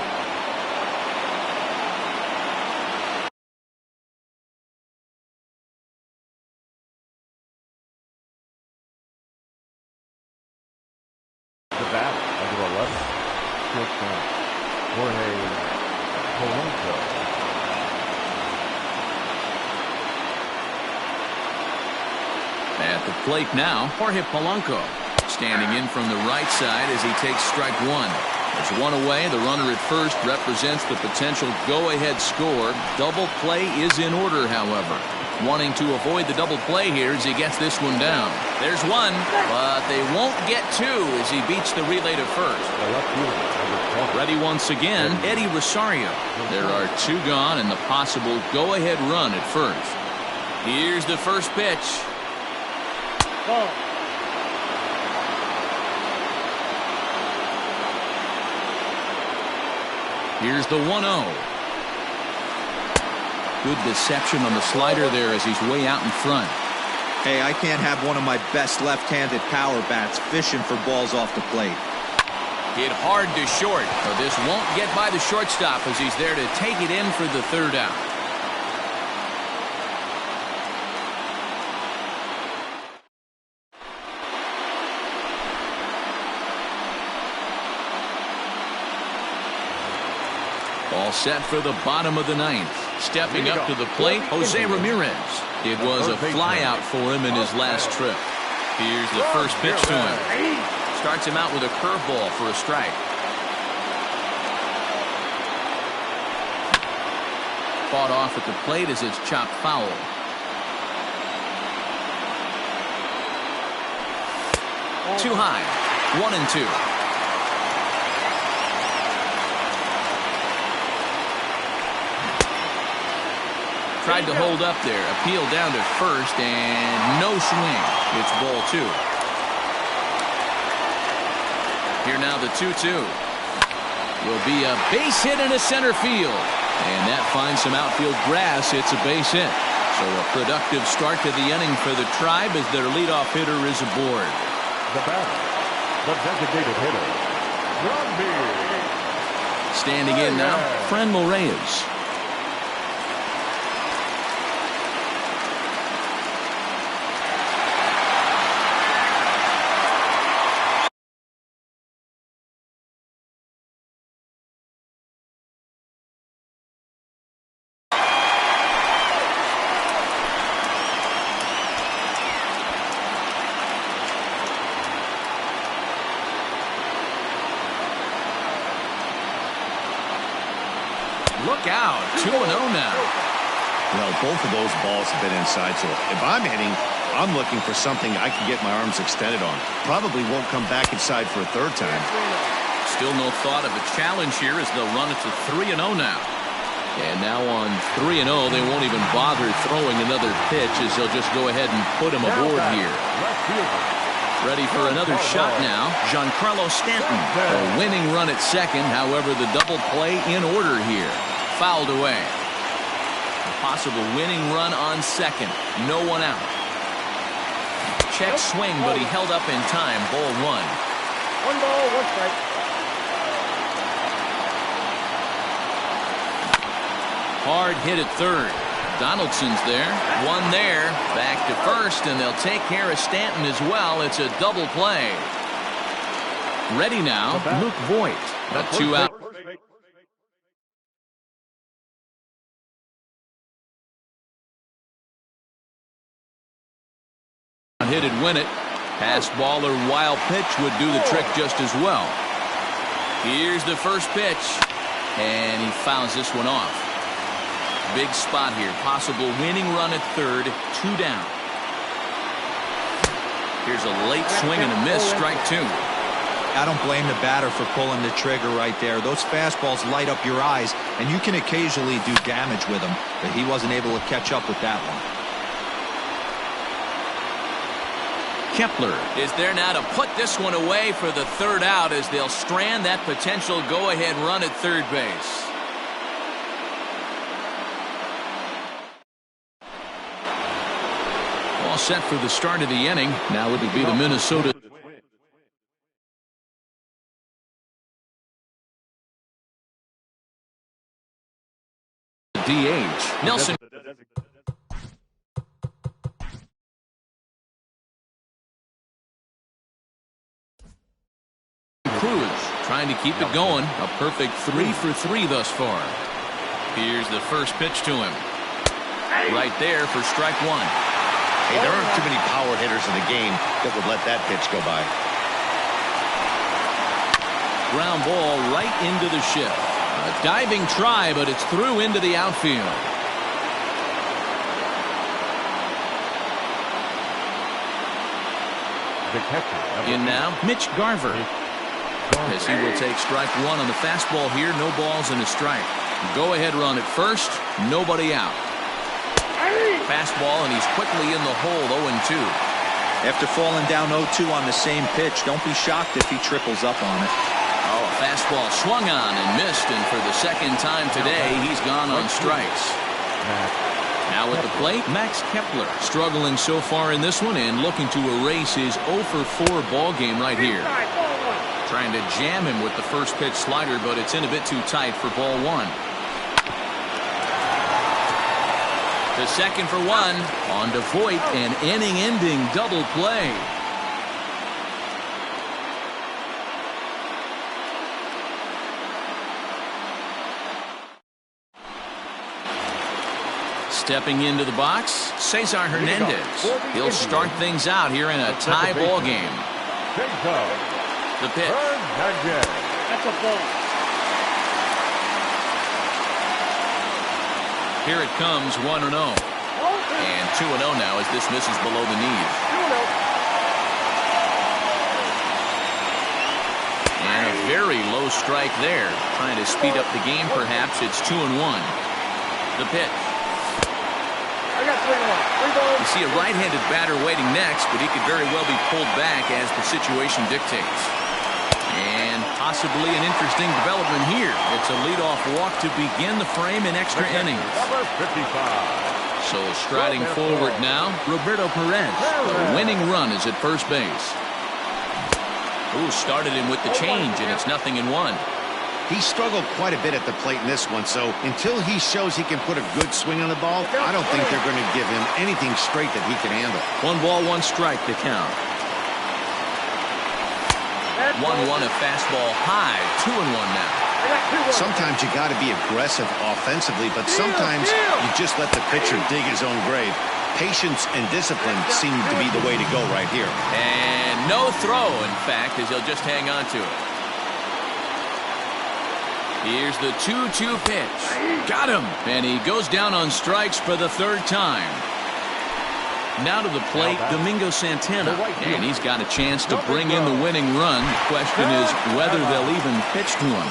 The batter, number 11, shortstop, Jorge Polanco. At the plate now, Jorge Polanco. Standing in from the right side as he takes strike one. There's one away. The runner at first represents the potential go-ahead score. Double play is in order, however. Wanting to avoid the double play here as he gets this one down. There's one, but they won't get two as he beats the relay to first. Ready once again, Eddie Rosario. There are two gone and the possible go-ahead run at first. Here's the first pitch. Ball. Here's the 1-0. Good deception on the slider there as he's way out in front. Hey, I can't have one of my best left-handed power bats fishing for balls off the plate. Hit hard to short, but this won't get by the shortstop as he's there to take it in for the third out. All set for the bottom of the ninth. Stepping up to the plate, Jose Ramirez. It was a flyout for him in his last trip. Here's the first pitch to him. Starts him out with a curveball for a strike. Fought off at the plate as it's chopped foul. Too high. 1-2. Tried to hold up there. Appeal down to first and no swing. It's ball two. Here now the 2-2. Will be a base hit into center field. And that finds some outfield grass. It's a base hit. So a productive start to the inning for the Tribe as their leadoff hitter is aboard. The batter, the designated hitter, Standing in now, Franmil Reyes. Look out, 2-0 now. Well, both of those balls have been inside, so if I'm hitting, I'm looking for something I can get my arms extended on. Probably won't come back inside for a third time. Still no thought of a challenge here as they'll run it to 3-0 now. And now on 3-0, they won't even bother throwing another pitch as they'll just go ahead and put him aboard here. Ready for another shot now, Giancarlo Stanton. A winning run at second, however, the double play in order here. Fouled away. A possible winning run on second. No one out. Check swing, but he held up in time. Ball one. 1 ball, 1 strike. Hard hit at third. Donaldson's there. One there. Back to first, and they'll take care of Stanton as well. It's a double play. Ready now, Luke Voigt. A 2-out. Hit and win it. Pass ball or wild pitch would do the trick just as well. Here's the first pitch, and he fouls this one off. Big spot here. Possible winning run at third. 2 down. Here's a late swing and a miss. Strike 2. I don't blame the batter for pulling the trigger right there. Those fastballs light up your eyes, and you can occasionally do damage with them, but he wasn't able to catch up with that one. Kepler is there now to put this one away for the third out as they'll strand that potential go-ahead run at third base. All set for the start of the inning. Now it'll be the Minnesota DH. Nelson Cruz trying to keep it going. A perfect 3 for 3 thus far. Here's the first pitch to him. Right there for strike one. Hey, there aren't too many power hitters in the game that would let that pitch go by. Ground ball right into the shift. A diving try, but it's through into the outfield. In now, Mitch Garver. As he will take strike one on the fastball here. No balls and a strike. Go-ahead run at first. Nobody out. Fastball, and he's quickly in the hole, 0-2. After falling down 0-2 on the same pitch, don't be shocked if he triples up on it. Oh, a fastball swung on and missed, and for the second time today, he's gone on strikes. Now at the plate, Max Kepler struggling so far in this one and looking to erase his 0-for-4 ball game right here. Trying to jam him with the first pitch slider, but it's in a bit too tight for ball one. The second for one on to Voit, an inning-ending double play. Stepping into the box, Cesar Hernandez. He'll start things out here in a tie ball game. The pitch. That's a ball. Here it comes, 1-0. And 2-0 now as this misses below the knees. And a very low strike there. Trying to speed up the game, perhaps. It's 2-1. The pitch. I got 3-1. You see a right-handed batter waiting next, but he could very well be pulled back as the situation dictates. And possibly an interesting development here. It's a leadoff walk to begin the frame in extra innings. So striding forward now, Roberto Perez. The winning run is at first base. Ooh, started him with the change, and it's 0-1. He struggled quite a bit at the plate in this one, so until he shows he can put a good swing on the ball, I don't think they're going to give him anything straight that he can handle. 1 ball, 1 strike to count. 1-1, a fastball high, 2-1 now. Sometimes you got to be aggressive offensively, but sometimes you just let the pitcher dig his own grave. Patience and discipline seem to be the way to go right here. And no throw, in fact, as he'll just hang on to it. Here's the 2-2 pitch. Got him. And he goes down on strikes for the third time. Now to the plate, Domingo Santana. And he's got a chance to bring in the winning run. The question is whether they'll even pitch to him.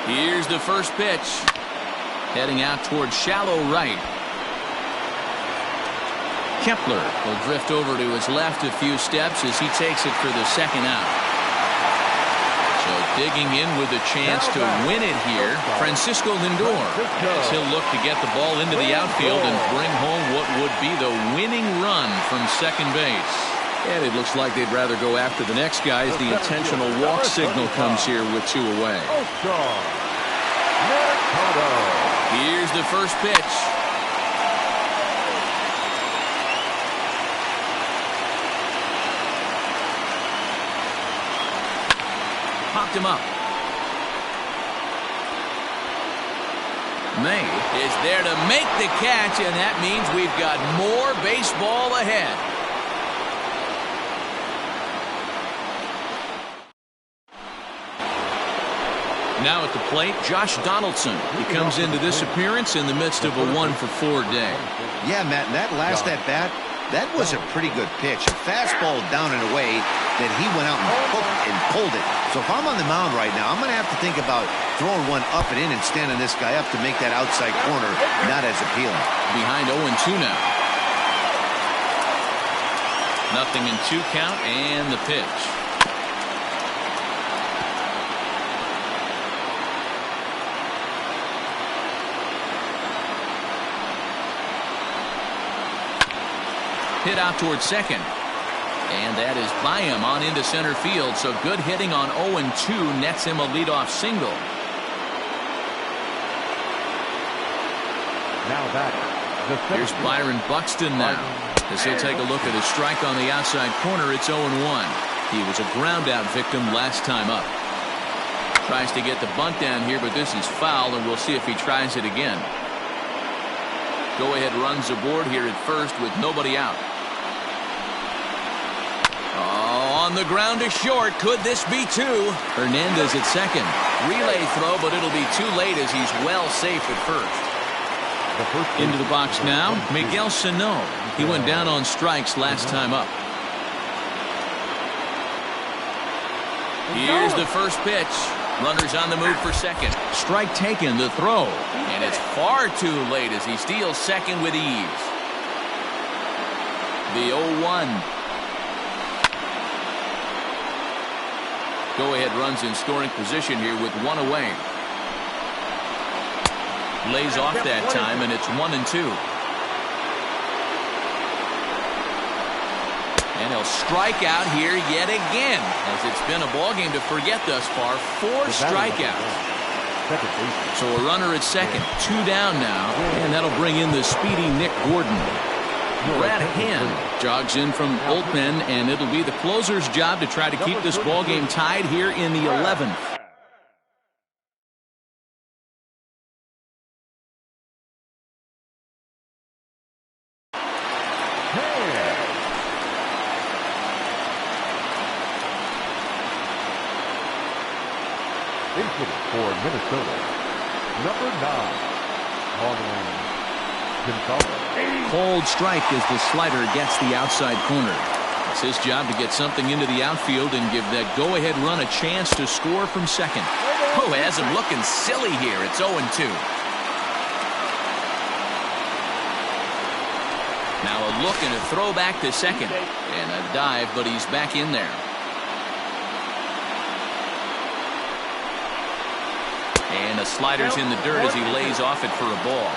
Here's the first pitch. Heading out towards shallow right. Kepler will drift over to his left a few steps as he takes it for the second out. So digging in with a chance to win it here, Francisco Lindor, as he'll look to get the ball into the outfield and bring home what would be the winning run from second base. And it looks like they'd rather go after the next guy as the intentional walk signal comes here with 2 away. Here's the first pitch. Popped him up. May is there to make the catch, and that means we've got more baseball ahead. Now at the plate, Josh Donaldson. He comes into this appearance in the midst of a 1-for-4 day. Yeah, Matt, and that last at-bat, that was a pretty good pitch. A fastball down and away. that he went out and hooked and pulled it. So if I'm on the mound right now, I'm going to have to think about throwing one up and in and standing this guy up to make that outside corner not as appealing. Behind 0-2 now. 0-2 count and the pitch. Hit out towards second. And that is by him on into center field. So good hitting on 0-2 nets him a leadoff single. Now back. Here's Byron Buxton now. As he'll take a look at his strike on the outside corner, it's 0-1. He was a ground out victim last time up. Tries to get the bunt down here, but this is foul, and we'll see if he tries it again. Go ahead runs aboard here at first with nobody out. Oh, on the ground to short. Could this be two? Hernandez at second. Relay throw, but it'll be too late as he's well safe at first. Into the box now, Miguel Sano. He went down on strikes last time up. Here's the first pitch. Runners on the move for second. Strike taken, the throw. And it's far too late as he steals second with ease. The 0-1. Go-ahead runs in scoring position here with one away. Lays off that time, and it's 1-2. And he'll strike out here yet again, as it's been a ballgame to forget thus far. 4 strikeouts. So a runner at second, 2 down now, and that'll bring in the speedy Nick Gordon. Brad Hand jogs in from bullpen, and it'll be the closer's job to try to keep this ballgame tied here in the 11th. For Minnesota, number 9, Harlan Gonzalez. Cold strike as the slider gets the outside corner. It's his job to get something into the outfield and give that go-ahead run a chance to score from second. Oh, has him looking silly here. It's 0-2. Now a look and a throw back to second. And a dive, but he's back in there. And the slider's in the dirt as he lays off it for a ball.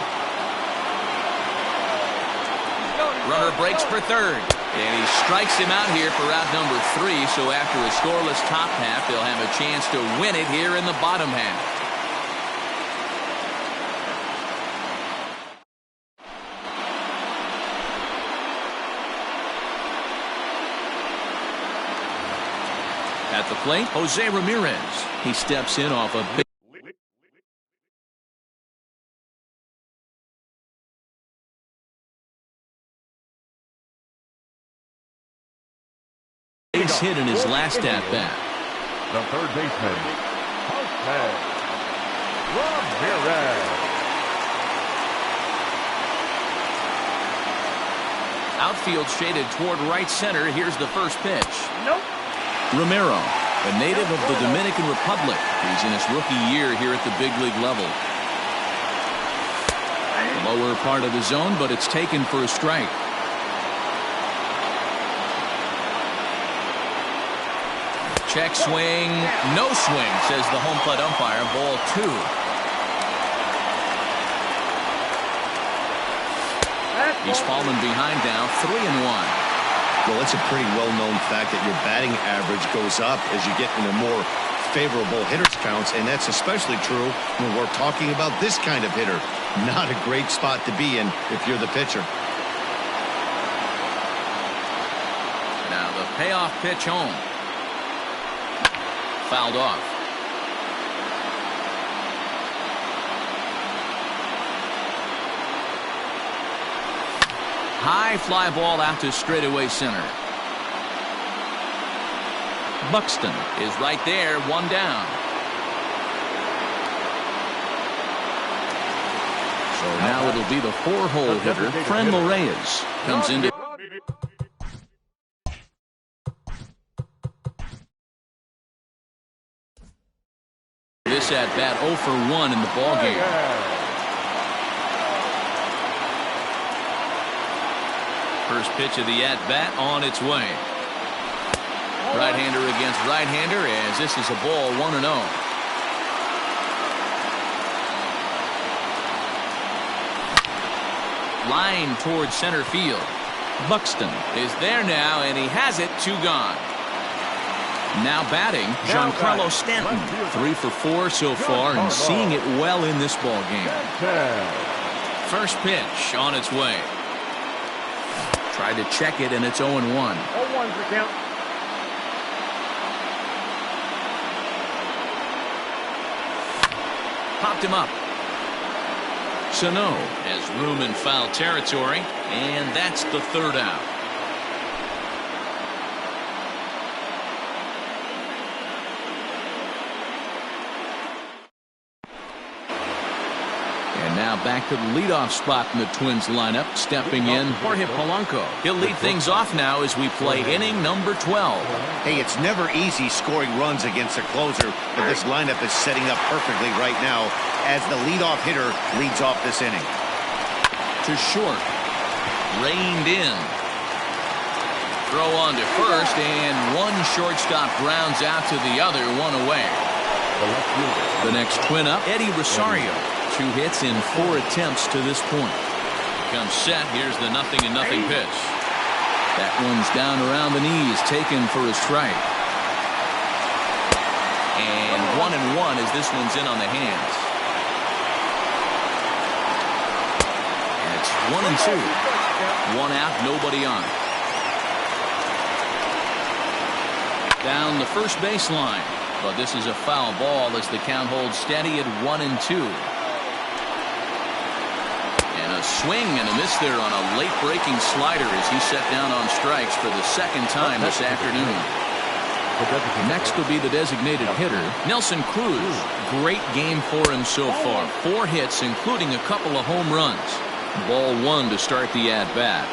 Runner breaks for third. And he strikes him out here for out number 3. So after a scoreless top half, they'll have a chance to win it here in the bottom half. At the plate, Jose Ramirez. He steps in off a big hit in his last at-bat. The third baseman, Jose Ramirez. Outfield shaded toward right center. Here's the first pitch. Nope. Romero, a native of the Dominican Republic. He's in his rookie year here at the big league level. Lower part of the zone, but it's taken for a strike. Check swing, no swing, says the home plate umpire. Ball 2. He's fallen behind now, 3-1. Well, it's a pretty well-known fact that your batting average goes up as you get into more favorable hitters counts, and that's especially true when we're talking about this kind of hitter. Not a great spot to be in if you're the pitcher. Now the payoff pitch home. Fouled off. High fly ball out to straightaway center. Buxton is right there, 1 down. So now it'll be the 4-hole hitter, Franmil Reyes, comes into. at-bat 0 for 1 in the ballgame. First pitch of the at-bat on its way. Right-hander against right-hander, as this is a ball 1-0. Line towards center field. Buxton is there now, and he has it. 2 gone. Now batting, Giancarlo Stanton. 3 for 4 so far, and seeing it well in this ball game. First pitch on its way. Tried to check it, and it's 0-1. 0-1's the count. Popped him up. Sano has room in foul territory, and that's the 3rd out. And now back to the leadoff spot in the Twins lineup. Stepping in, Jorge Polanco. He'll lead things off now as we play inning number 12. Hey, it's never easy scoring runs against a closer, but this lineup is setting up perfectly right now as the leadoff hitter leads off this inning. To short. Reined in. Throw on to first, and one shortstop grounds out to the other, 1 away. The next twin up, Eddie Rosario. 2 hits in 4 attempts to this point. Comes set. Here's the 0-0 pitch. That one's down around the knees, taken for a strike. And 1-1 as this one's in on the hands. And it's 1-2. 1 out, nobody on. Down the first baseline. But this is a foul ball as the count holds steady at 1-2. And a swing and a miss there on a late breaking slider as he set down on strikes for the 2nd time this afternoon. Next will be the designated hitter, Nelson Cruz. Great game for him so far. 4 hits, including a couple of home runs. Ball 1 to start the at-bat.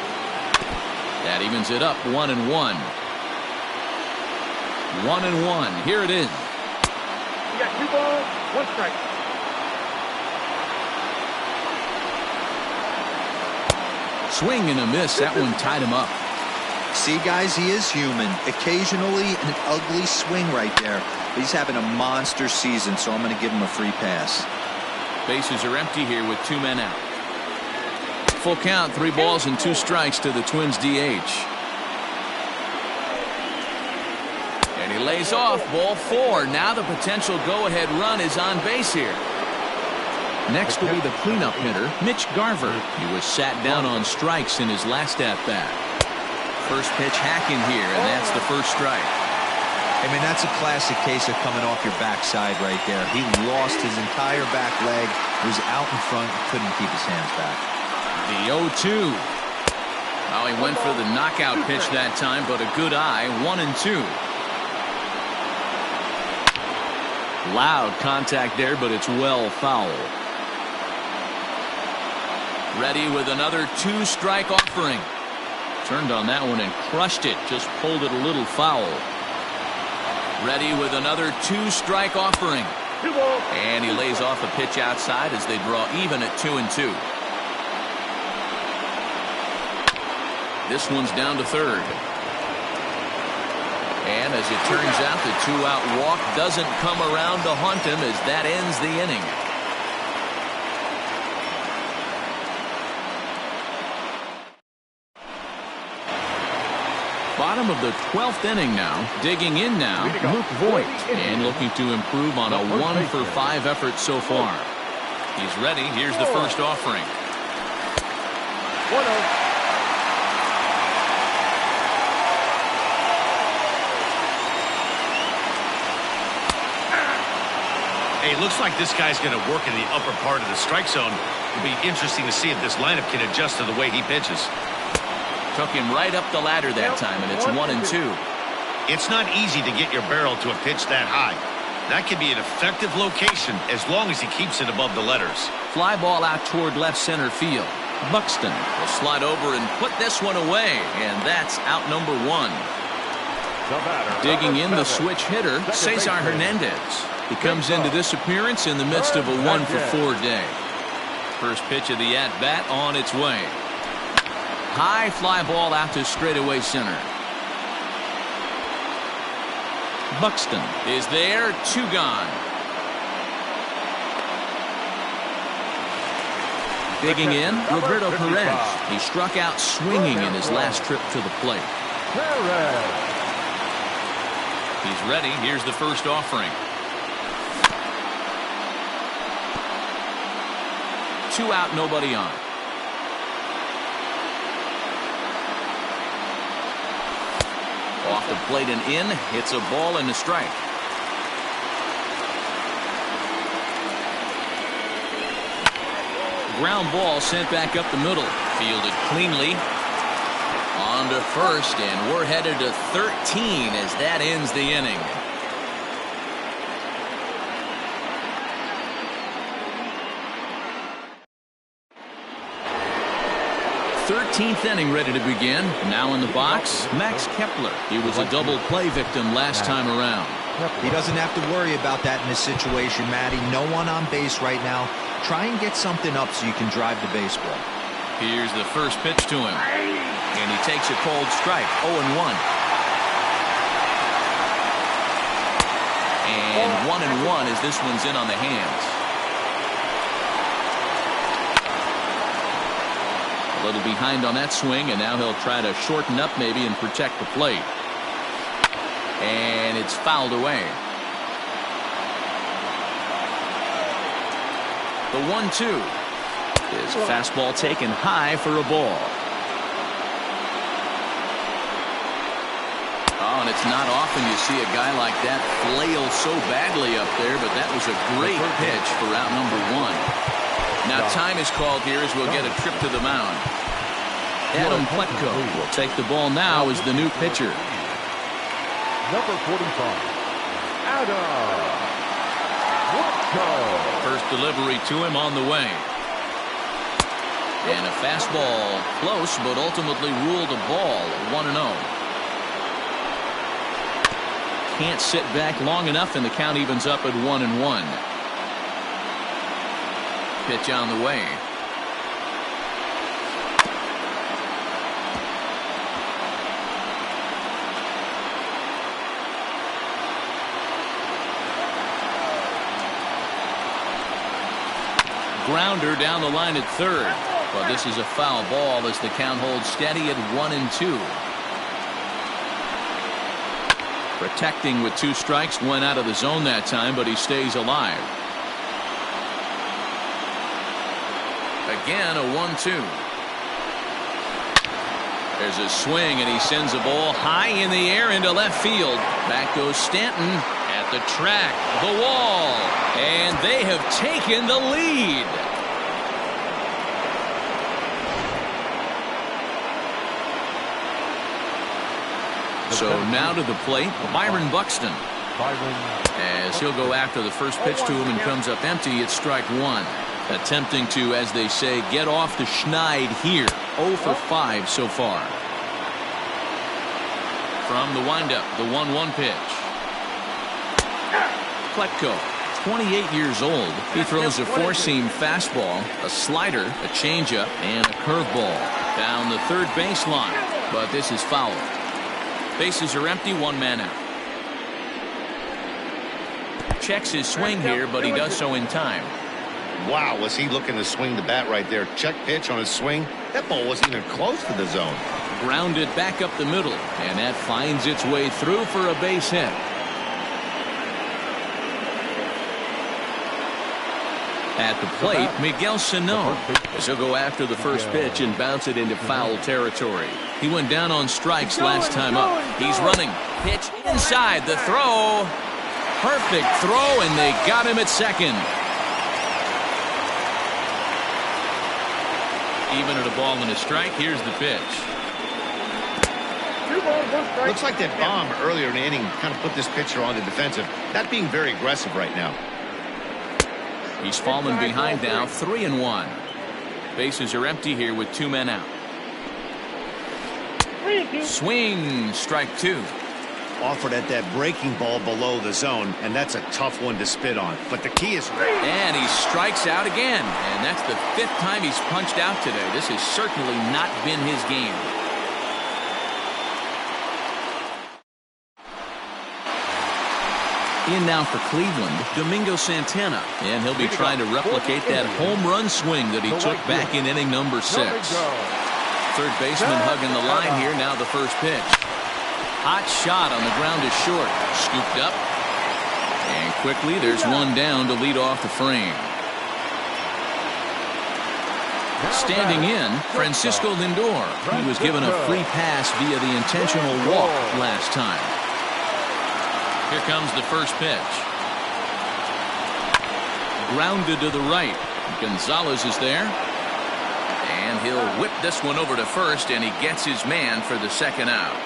That evens it up 1-1. 1-1. Here it is. You got 2 balls, 1 strike. Swing and a miss. That one tied him up. See, guys, he is human. Occasionally an ugly swing right there. But he's having a monster season, so I'm going to give him a free pass. Bases are empty here with 2 men out. Full count, 3 balls and 2 strikes to the Twins DH. And he lays off, ball 4. Now the potential go-ahead run is on base here. Next will be the cleanup hitter, Mitch Garver. He was sat down on strikes in his last at-bat. First pitch hacking here, and that's the first strike. I mean, that's a classic case of coming off your backside right there. He lost his entire back leg, was out in front, couldn't keep his hands back. The 0-2. Well, he went for the knockout pitch that time, but a good eye, 1-2. Loud contact there, but it's well foul. Ready with another 2-strike offering. Turned on that one and crushed it. Just pulled it a little foul. Ready with another 2-strike offering. 2 balls. And he lays off a pitch outside as they draw even at 2-2. This one's down to third. And as it turns out, the 2-out walk doesn't come around to haunt him as that ends the inning. Bottom of the 12th inning now. Digging in now, Luke Voigt. And looking to improve on a 1-for-5 effort so far. He's ready. Here's the first offering. 1-0. Hey, it looks like this guy's going to work in the upper part of the strike zone. It'll be interesting to see if this lineup can adjust to the way he pitches. Took him right up the ladder that time, and it's 1-2. It's not easy to get your barrel to a pitch that high. That can be an effective location as long as he keeps it above the letters. Fly ball out toward left center field. Buxton will slide over and put this one away, and that's out number 1. Digging in the switch hitter, Cesar Hernandez. He comes into this appearance in the midst of a 1-for-4 day. First pitch of the at-bat on its way. High fly ball out to straightaway center. Buxton is there, 2 gone. Digging in, Roberto Perez. He struck out swinging in his last trip to the plate. He's ready. Here's the first offering. 2 out, nobody on. Off the plate and in. Hits a ball and a strike. Ground ball sent back up the middle. Fielded cleanly. On to first, and we're headed to 13 as that ends the inning. 13th inning ready to begin. Now in the box, Max Kepler. He was a double play victim last time around. He doesn't have to worry about that in this situation, Matty. No one on base right now. Try and get something up so you can drive the baseball. Here's the first pitch to him. And he takes a cold strike. 0-1. And 1-1 as this one's in on the hands. A little behind on that swing, and now he'll try to shorten up maybe and protect the plate. And it's fouled away. The 1-2 is fastball taken high for a ball. Oh, and it's not often you see a guy like that flail so badly up there, but that was a great pitch for out number 1. Now time is called here as we'll get a trip to the mound. Adam Pletko will take the ball now as the new pitcher. Number 45, Adam Pletko. First delivery to him on the way. And a fastball close, but ultimately ruled a ball. 1-0. Can't sit back long enough, and the count evens up at 1-1. Pitch on the way. Grounder down the line at third. But this is a foul ball as the count holds steady at 1-2. Protecting with 2 strikes, went out of the zone that time, but he stays alive. Again, a 1-2. There's a swing, and he sends a ball high in the air into left field. Back goes Stanton at the track, the wall, and they have taken the lead. So now to the plate, Byron Buxton. As he'll go after the first pitch to him and comes up empty, it's strike 1. Attempting to, as they say, get off the schneid here. 0 for 5 so far. From the windup, the 1-1 pitch. Pletko, 28 years old. He throws a 4-seam fastball, a slider, a changeup, and a curveball down the third baseline. But this is foul. Bases are empty, 1 man out. Checks his swing here, but he does so in time. Wow, was he looking to swing the bat right there. Check pitch on his swing. That ball wasn't even close to the zone. Grounded back up the middle, and that finds its way through for a base hit. At the plate, Miguel Sano, as he'll go after the first pitch and bounce it into foul territory. He went down on strikes last time up. He's running. Pitch inside. The throw. Perfect throw, and they got him at second. Even at a ball and a strike, here's the pitch. 2 balls, 1 strike. Looks like that bomb earlier in the inning kind of put this pitcher on the defensive. Not being very aggressive right now. He's fallen behind now, 3-1. Bases are empty here with 2 men out. 3-2. Swing, strike 2. offered at that breaking ball below the zone, and that's a tough one to spit on. But the key is... And he strikes out again, and that's the 5th time he's punched out today. This has certainly not been his game. In now for Cleveland, Domingo Santana, and he'll be trying to replicate that home run swing that he took back in inning number 6. Third baseman hugging the line here. Now the first pitch. Hot shot on the ground is short. Scooped up. And quickly there's one down to lead off the frame. Standing in, Francisco Lindor. He was given a free pass via the intentional walk last time. Here comes the first pitch. Grounded to the right. Gonzalez is there. And he'll whip this one over to first, and he gets his man for the second out.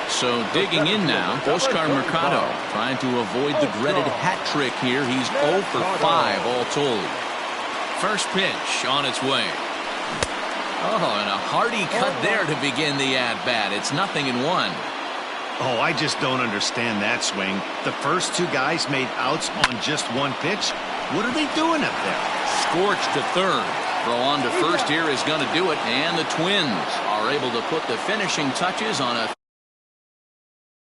So digging in now, Oscar Mercado trying to avoid the dreaded hat trick here. He's 0 for 5 all told. First pitch on its way. Oh, and a hearty cut there to begin the at-bat. It's 0-1. Oh, I just don't understand that swing. The first 2 guys made outs on just 1 pitch. What are they doing up there? Scorched to third. Throw on to first here is going to do it, and the Twins are able to put the finishing touches on a